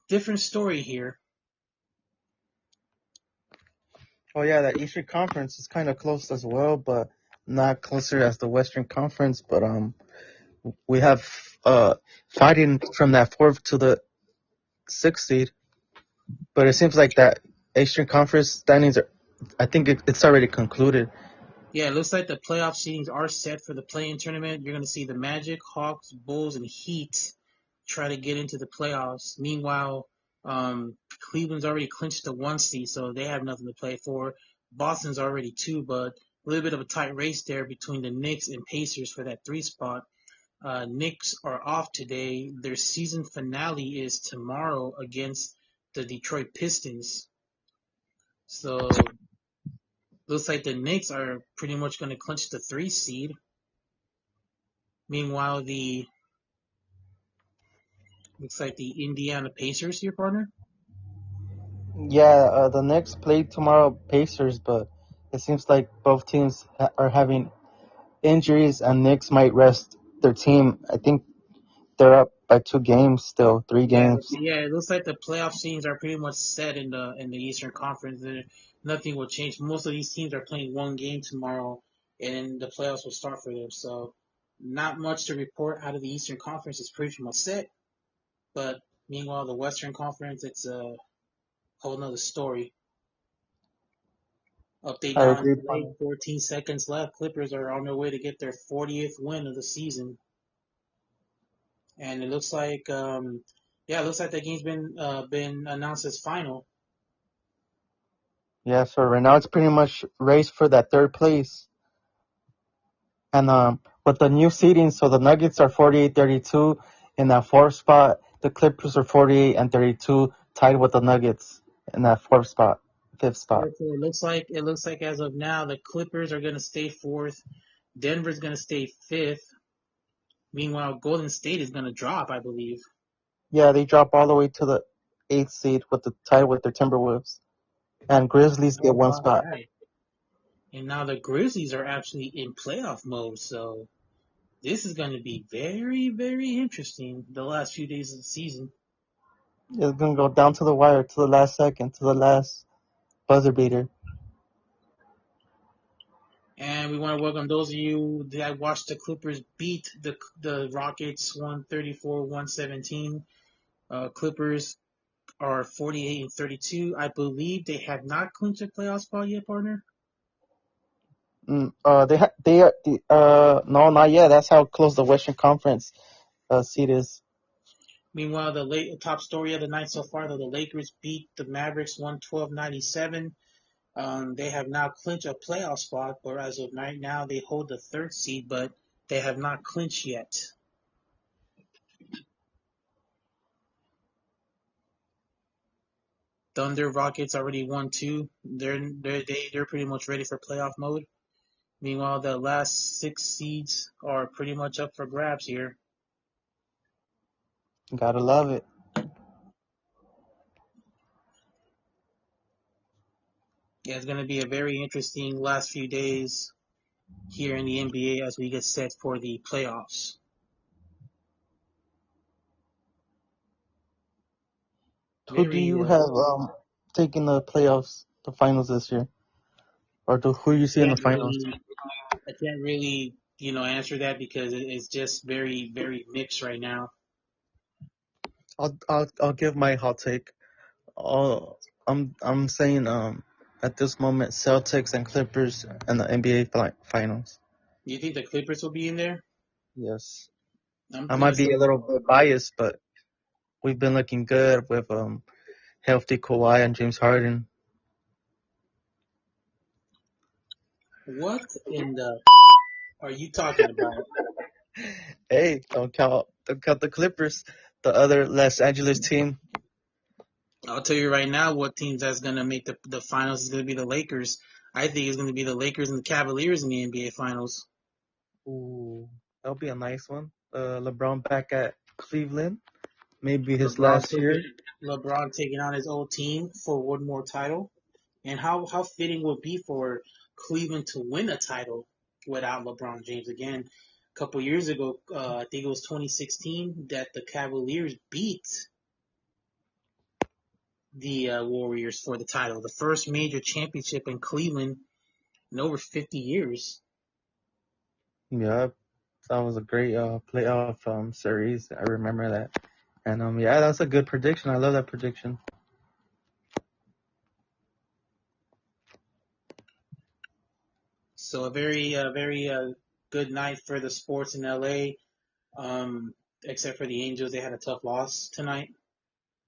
Different story here. Oh yeah, that Eastern Conference is kind of close as well, but not closer as the Western Conference. But we have fighting from that fourth to the sixth seed. But it seems like that Eastern Conference standings are. I think it's already concluded. Yeah, it looks like the playoff seedings are set for the play-in tournament. You're going to see the Magic, Hawks, Bulls, and Heat try to get into the playoffs. Meanwhile, Cleveland's already clinched the 1 seed, so they have nothing to play for. Boston's already 2, but a little bit of a tight race there between the Knicks and Pacers for that 3 spot. Knicks are off today. Their season finale is tomorrow against the Detroit Pistons. So looks like the Knicks are pretty much going to clinch the 3 seed. Meanwhile, the looks like the Indiana Pacers, your partner. Yeah, the Knicks play tomorrow Pacers, but it seems like both teams are having injuries, and Knicks might rest their team. I think they're up by 2 games still, 3 games. Yeah, it looks like the playoff teams are pretty much set in the Eastern Conference. Nothing will change. Most of these teams are playing one game tomorrow, and the playoffs will start for them. So, not much to report out of the Eastern Conference. It's pretty much set. But meanwhile, the Western Conference, it's a whole nother story. Update I now in agree, LA, partner. 14 seconds left. Clippers are on their way to get their 40th win of the season. And it looks like, it looks like the game's been announced as final. Yeah, so right now it's pretty much race for that 3rd place. And with the new seeding, so the Nuggets are 48-32 in that 4th spot. The Clippers are 48 and 32, tied with the Nuggets in that 4th spot, 5th spot. Therefore, it looks like as of now, the Clippers are going to stay 4th. Denver's going to stay 5th. Meanwhile, Golden State is going to drop, I believe. Yeah, they drop all the way to the 8th seed with the tie with their Timberwolves. And Grizzlies How get 1 about spot. that? And now the Grizzlies are actually in playoff mode, so this is going to be very, very interesting the last few days of the season. It's going to go down to the wire, to the last second, to the last buzzer beater. And we want to welcome those of you that watched the Clippers beat the Rockets 134-117. Clippers are 48-32. I believe they have not clinched a playoff spot yet, partner. No, not yet. That's how close the Western Conference seed is. Meanwhile, the top story of the night so far, though, the Lakers beat the Mavericks 112-97. They have now clinched a playoff spot, but as of right now, they hold the 3rd seed, but they have not clinched yet. Thunder Rockets already won 2. They're pretty much ready for playoff mode. Meanwhile, the last 6 seeds are pretty much up for grabs here. Gotta love it. Yeah, it's going to be a very interesting last few days here in the NBA as we get set for the playoffs. Who do Very, you have taking the playoffs, the finals this year? Or who you see in the can't finals? really, I can't really, answer that because it's just very, very mixed right now. I'll give my hot take. I'm saying at this moment Celtics and Clippers and the NBA finals. Do you think the Clippers will be in there? Yes. I'm I gonna might say be a little bit biased, but we've been looking good with healthy Kawhi and James Harden. what in the are you talking about? Hey, don't count the Clippers, the other Los Angeles team. I'll tell you right now what teams that's gonna make the finals is gonna be the Lakers. I think it's gonna be the Lakers and the Cavaliers in the NBA finals. Ooh, that'll be a nice one. LeBron back at Cleveland, maybe his LeBron last year. taking LeBron taking on his old team for one more title. And how fitting would it be for Cleveland to win a title without LeBron James again? A couple years ago, I think it was 2016, that the Cavaliers beat the Warriors for the title, the first major championship in Cleveland in over 50 years. Yeah, that was a great playoff series. I remember that. And yeah, that's a good prediction. I love that prediction. So a very good night for the sports in LA. Except for the Angels, they had a tough loss tonight.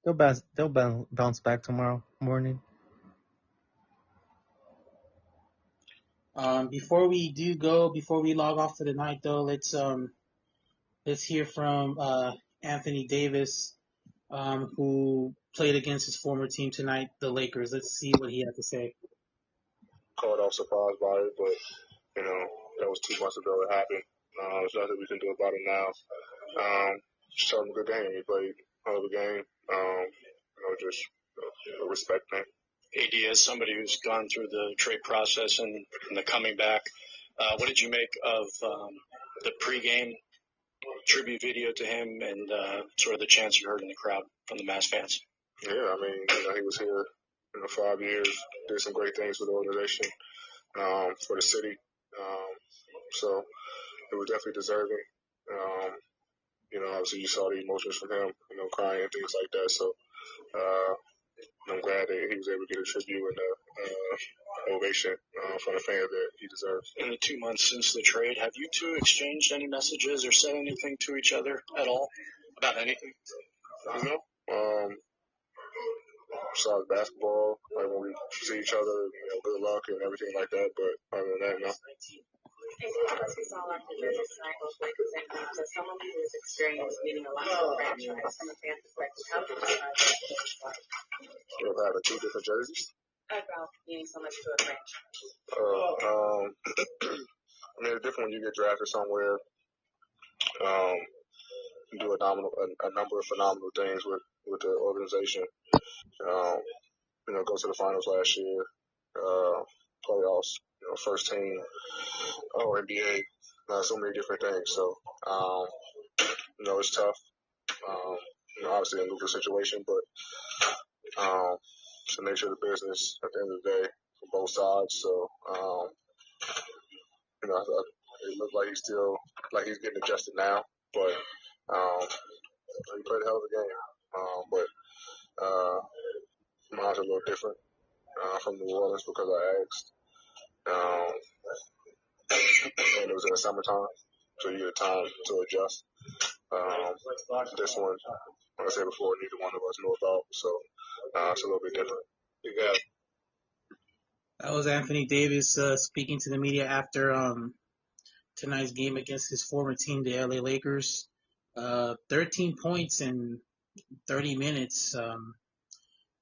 Bounce back tomorrow morning. Before we log off for the night, though, let's hear from Anthony Davis, who played against his former team tonight, the Lakers. Let's see what he had to say. Caught off surprised by it, but that was 2 months ago. It happened. There's nothing we can do about it now. Just tell him a good game. He played a hell of a game. Just respect him. AD, as somebody who's gone through the trade process and the coming back, what did you make of the pregame tribute video to him and sort of the chants you heard in the crowd from the Mavs fans? Yeah, I mean, he was here, 5 years, did some great things for the organization, for the city. So it was definitely deserving. Obviously you saw the emotions from him, crying and things like that. So I'm glad that he was able to get a tribute and ovation from the fans that he deserves. In the 2 months since the trade, have you two exchanged any messages or said anything to each other at all about anything? Besides basketball, like when we see each other, good luck and everything like that. But other than that, no. As we saw after Jersey tonight, both Lakers and Mavs, as someone who has experienced meeting a lot of the franchise from a fan perspective, how do you describe that? We've had 2 different jerseys. About meaning so much to a franchise. I mean, it's different when you get drafted somewhere. You do a number of phenomenal things with the organization. Go to the finals last year, playoffs, first team, NBA, so many different things. So, it's tough. Obviously in Luka's situation, but it's the nature of the business at the end of the day for both sides. So, it looks like he's getting adjusted now, but he played a hell of a game. But mine's a little different from New Orleans because I asked. And it was in the summertime, so you get time to adjust. This one, like I said before, neither one of us knew about, so it's a little bit different. That was Anthony Davis speaking to the media after tonight's game against his former team, the LA Lakers. 13 points in 30 minutes.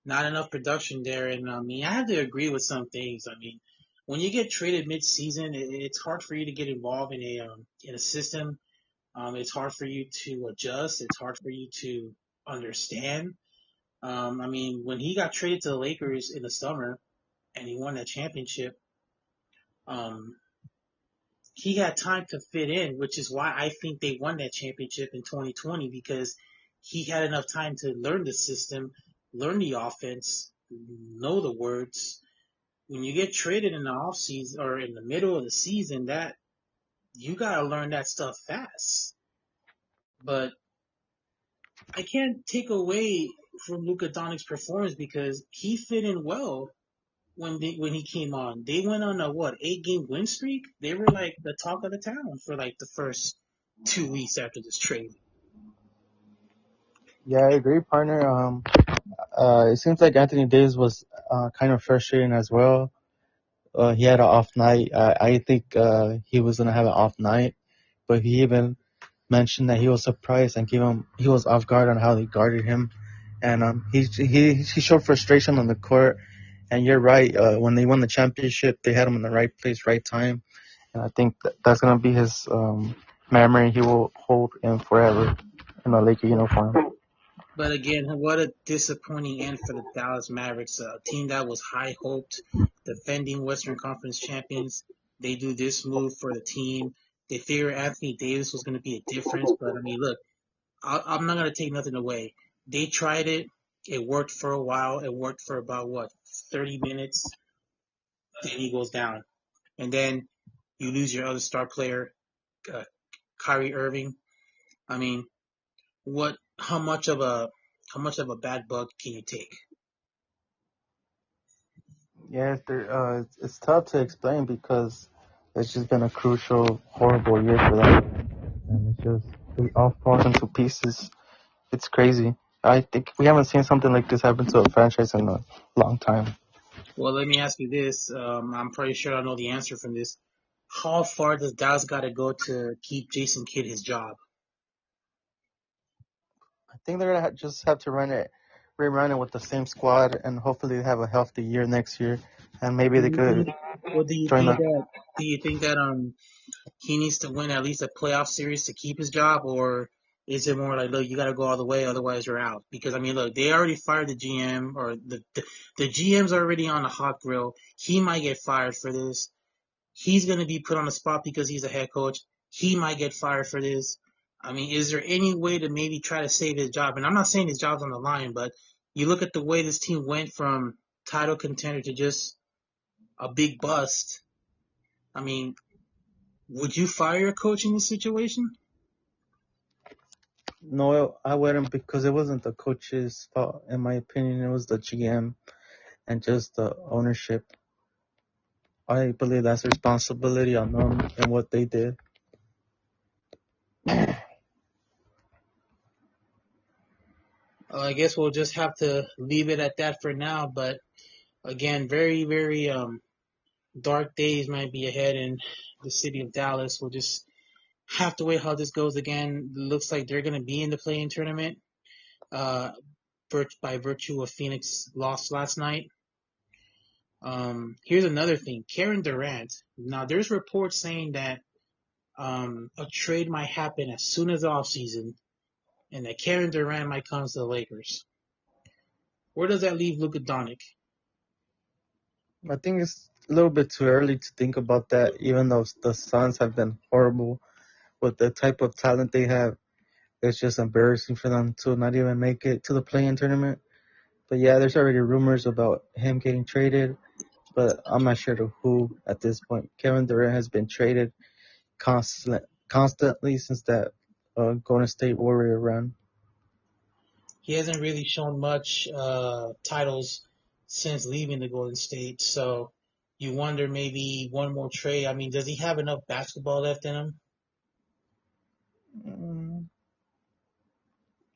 Not enough production there. And I mean, I have to agree with some things. I mean, when you get traded mid-season, it's hard for you to get involved in a system. It's hard for you to adjust. It's hard for you to understand. I mean, when he got traded to the Lakers in the summer and he won that championship, he had time to fit in, which is why I think they won that championship in 2020 because he had enough time to learn the system, learn the offense, know the words. When you get traded in the off season or in the middle of the season, that you gotta learn that stuff fast. But I can't take away from Luka Doncic's performance because he fit in well when he came on. They went on a 8-game win streak. They were like the talk of the town for like the first 2 weeks after this trade. Yeah, I agree, partner. It seems like Anthony Davis was kind of frustrating as well. He had an off night. I think he was gonna have an off night, but he even mentioned that he was surprised and he was off guard on how they guarded him, and he showed frustration on the court. And you're right. When they won the championship, they had him in the right place, right time, and I think that's gonna be his memory. He will hold in forever in a Laker uniform. But again, what a disappointing end for the Dallas Mavericks, a team that was high hoped, defending Western Conference champions. They do this move for the team. They figure Anthony Davis was going to be a difference, but I mean, look, I'm not going to take nothing away. They tried it. It worked for a while. It worked for about 30 minutes. Then he goes down, and then you lose your other star player, Kyrie Irving. I mean, how much of a bad bug can you take? Yeah, it's tough to explain because it's just been a crucial, horrible year for them, and it all falls into pieces. It's crazy. I think we haven't seen something like this happen to a franchise in a long time. Well, let me ask you this. I'm pretty sure I know the answer from this. How far does Dallas got to go to keep Jason Kidd his job? I think they're gonna just have to rerun it with the same squad, and hopefully they have a healthy year next year, and maybe they could Well, do you join think the. that? Do you think that he needs to win at least a playoff series to keep his job, or is it more like, look, you got to go all the way, otherwise you're out? Because I mean, look, they already fired the GM, or the GM's already on the hot grill. He might get fired for this. He's gonna be put on the spot because he's a head coach. He might get fired for this. I mean, is there any way to maybe try to save his job? And I'm not saying his job's on the line, but you look at the way this team went from title contender to just a big bust. I mean, would you fire a coach in this situation? No, I wouldn't, because it wasn't the coach's fault. In my opinion, it was the GM and just the ownership. I believe that's responsibility on them and what they did. I guess we'll just have to leave it at that for now. But again, very, very dark days might be ahead in the city of Dallas. We'll just have to wait how this goes. Again, looks like they're going to be in the play-in tournament by virtue of Phoenix lost last night. Here's another thing. Kevin Durant. Now, there's reports saying that a trade might happen as soon as the offseason and that Kevin Durant might come to the Lakers. Where does that leave Luka Doncic? I think it's a little bit too early to think about that, even though the Suns have been horrible with the type of talent they have. It's just embarrassing for them to not even make it to the play-in tournament. But yeah, there's already rumors about him getting traded, but I'm not sure to who at this point. Kevin Durant has been traded constantly since that Golden State Warrior run. He hasn't really shown much titles since leaving the Golden State. So you wonder maybe one more trade. I mean, does he have enough basketball left in him? Mm,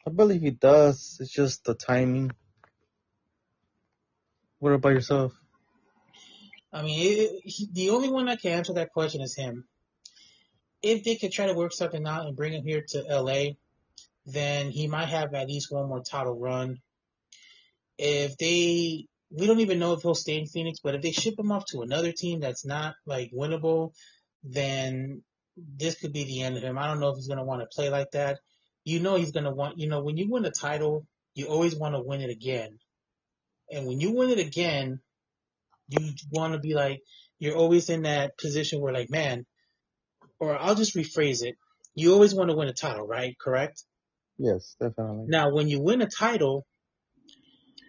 I believe he does. It's just the timing. What about yourself? I mean, the only one that can answer that question is him. If they could try to work something out and bring him here to LA, then he might have at least one more title run. We don't even know if he'll stay in Phoenix, but if they ship him off to another team that's not like winnable, then this could be the end of him. I don't know if he's going to want to play like that. You know, he's going to want, when you win a title, you always want to win it again. And when you win it again, you want to be like, you're always in that position where like, man, or I'll just rephrase it. You always want to win a title, right? Correct? Yes, definitely. Now, when you win a title,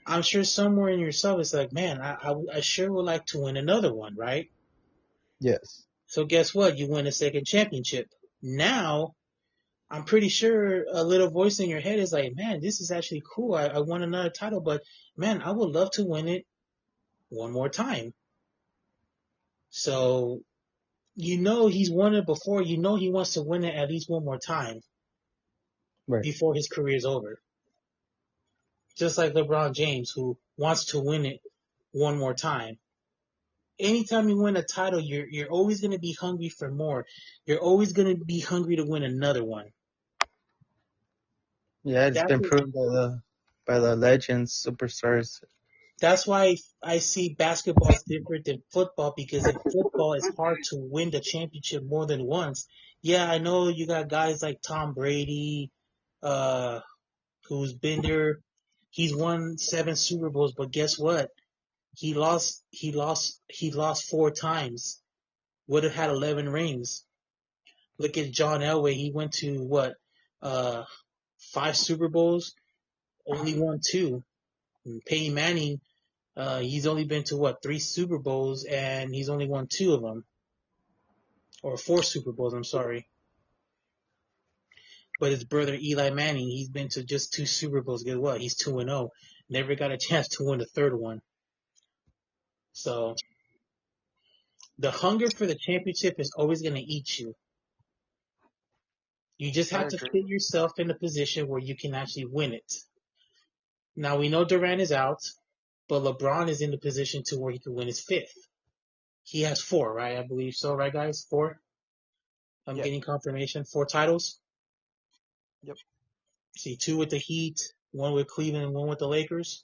I'm sure somewhere in yourself it's like, man, I sure would like to win another one, right? Yes. So guess what? You win a second championship. Now, I'm pretty sure a little voice in your head is like, man, this is actually cool. I won another title, but man, I would love to win it one more time. So, he's won it before. He wants to win it at least one more time Right. before his career is over. Just like LeBron James, who wants to win it one more time. Anytime you win a title, you're always going to be hungry for more. You're always going to be hungry to win another one. Yeah, it's That's been proven by the legends, superstars. that's why I see basketball is different than football, because in football it's hard to win the championship more than once. Yeah, I know you got guys like Tom Brady, uh, who's been there. He's won 7 Super Bowls, but guess what? He lost 4 times. Would have had 11 rings. Look at John Elway. He went to what? Uh, 5 Super Bowls, only won 2. And Peyton Manning, he's only been to what? 3 Super Bowls, and he's only won 2 of them, or 4 Super Bowls. I'm sorry. But his brother Eli Manning, he's been to just 2 Super Bowls. Guess what? He's 2-0. Never got a chance to win the third one. So the hunger for the championship is always going to eat you. You just I have to agree. fit yourself in a position where you can actually win it. Now we know Durant is out, but LeBron is in the position to where he can win his 5th. He has 4, right? I believe so, right, guys? 4. I'm Yeah. getting confirmation. 4 titles. Yep. See, 2 with the Heat, 1 with Cleveland, and 1 with the Lakers.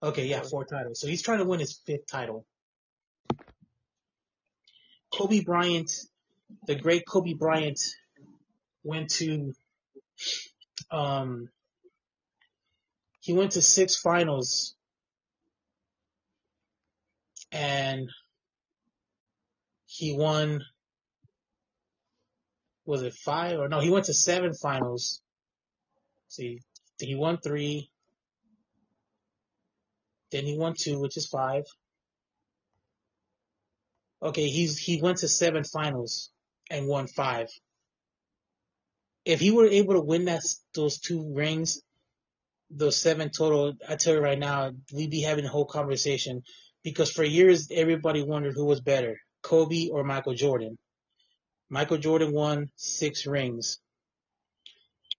Okay, yeah, 4. 4 titles. So he's trying to win his 5th title. Kobe Bryant, the great Kobe Bryant, went to um he went to 6 finals, and he won was it 5 or no? He went to 7 finals. See, he won 3, then he won 2, which is 5. Okay, he went to 7 finals and won 5. If he were able to win those 2 rings, those 7 total, I tell you right now, we'd be having a whole conversation because for years everybody wondered who was better, Kobe or Michael Jordan. Michael Jordan won 6 rings.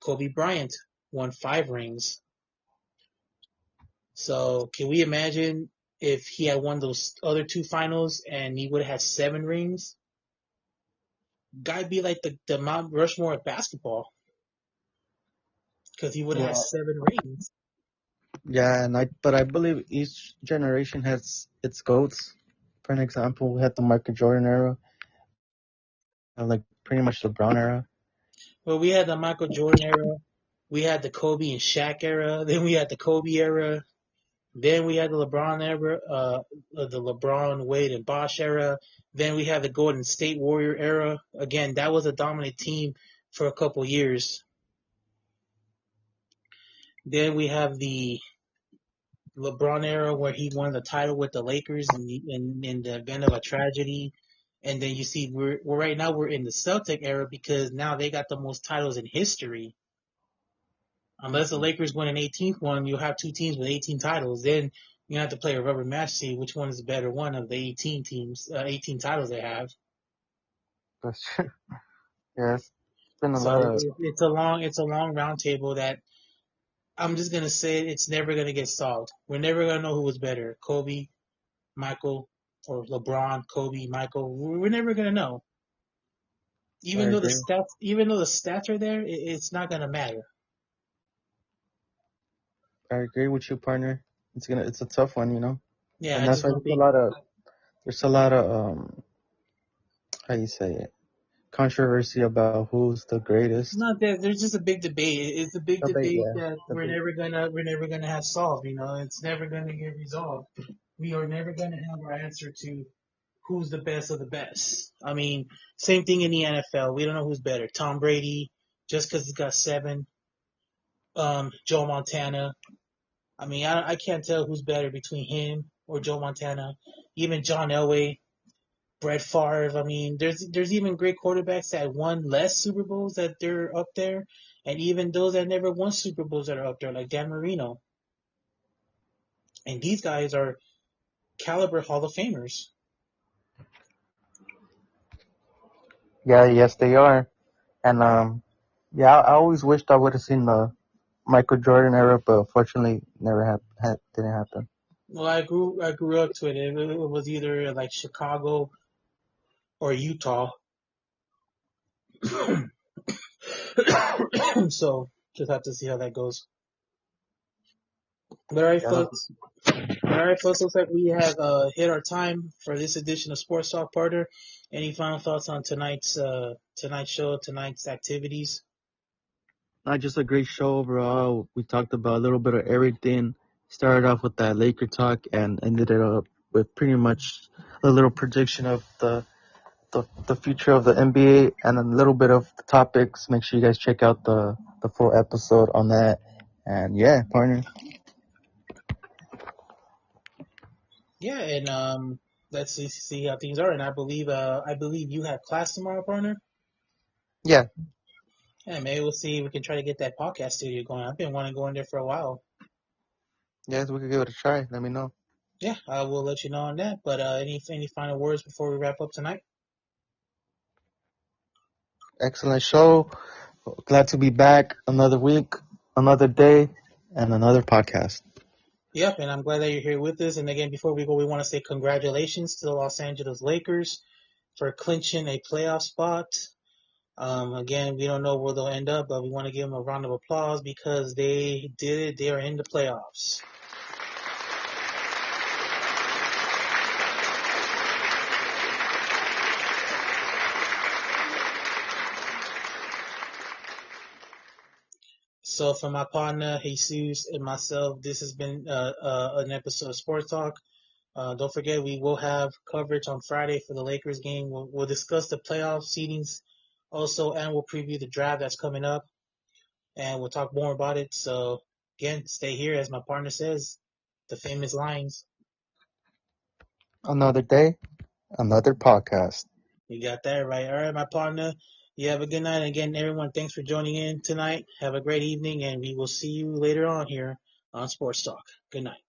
Kobe Bryant won 5 rings. So can we imagine if he had won those other 2 finals and he would have had 7 rings? Guy'd be like the Mount Rushmore of basketball because he would have had Yeah, 7 rings. yeah, but I believe each generation has its goats. For an example, we had the Michael Jordan era, and like pretty much the Brown era. Well, we had the Michael Jordan era, we had the Kobe and Shaq era, then we had the Kobe era, then we had the LeBron era, the LeBron, Wade, and Bosh era. Then we had the Golden State Warrior era. Again, that was a dominant team for a couple years. Then we have the LeBron era where he won the title with the Lakers in the event of a tragedy. And then you see we're right now we're in the Celtic era because now they got the most titles in history. Unless the Lakers win an 18th one, you'll have 2 teams with 18 titles. Then you have to play a rubber match to see which one is the better one of the 18 teams, 18 titles they have. That's true. Yeah, it's been a lot So of. it's a long round table that I'm just gonna say it's never gonna get solved. We're never gonna know who was better, Kobe, Michael, or LeBron, Kobe, Michael. We're never gonna know. I agree. Even though the stats are there, it's not gonna matter. I agree with you, partner. It's a tough one, Yeah, and I that's just why don't think. there's a lot of how you say it, controversy about who's the greatest. Not that there's just a big debate. It's a big Debate, debate yeah, that debate. we're never gonna have solved. It's never gonna get resolved. We are never gonna have our answer to who's the best of the best. I mean, same thing in the NFL. We don't know who's better. Tom Brady, just because he's got 7. Joe Montana. I mean, I can't tell who's better between him or Joe Montana. Even John Elway, Brett Favre. I mean, there's even great quarterbacks that won less Super Bowls that they're up there, and even those that never won Super Bowls that are up there, like Dan Marino. And these guys are caliber Hall of Famers. Yeah, yes, they are. And yeah, I always wished I would have seen the Michael Jordan era, but unfortunately, never didn't happen. Well, I grew up to it. It was either like Chicago or Utah. So just have to see how that goes. All right, Yeah, folks. All right, folks. Looks like we have hit our time for this edition of Sports Talk, Partner. Any final thoughts on tonight's show, tonight's activities? not just a great show overall. We talked about a little bit of everything. Started off with that Laker talk and ended it up with pretty much a little prediction of the future of the NBA and a little bit of the topics. Make sure you guys check out the full episode on that. And yeah, partner. Yeah, and let's see how things are. And I believe you have class tomorrow, partner. Yeah, Yeah, maybe we'll see if we can try to get that podcast studio going. I've been wanting to go in there for a while. yes, we could give it a try. Let me know. Yeah, I will let you know on that. But any final words before we wrap up tonight? Excellent show. Glad to be back. Another week, another day, and another podcast. Yep, and I'm glad that you're here with us. And again, before we go, we want to say congratulations to the Los Angeles Lakers for clinching a playoff spot. Again, we don't know where they'll end up, but we want to give them a round of applause because they did it. They are in the playoffs. So for my partner, Jesus, and myself, this has been an episode of Sports Talk. Don't forget, we will have coverage on Friday for the Lakers game. We'll discuss the playoff seedings Also, and we'll preview the draft that's coming up, and we'll talk more about it. So again, stay here, as my partner says, the famous lines. Another day, another podcast. You got that right. All right, my partner. You have a good night. And again, everyone, thanks for joining in tonight. Have a great evening, and we will see you later on here on Sports Talk. Good night.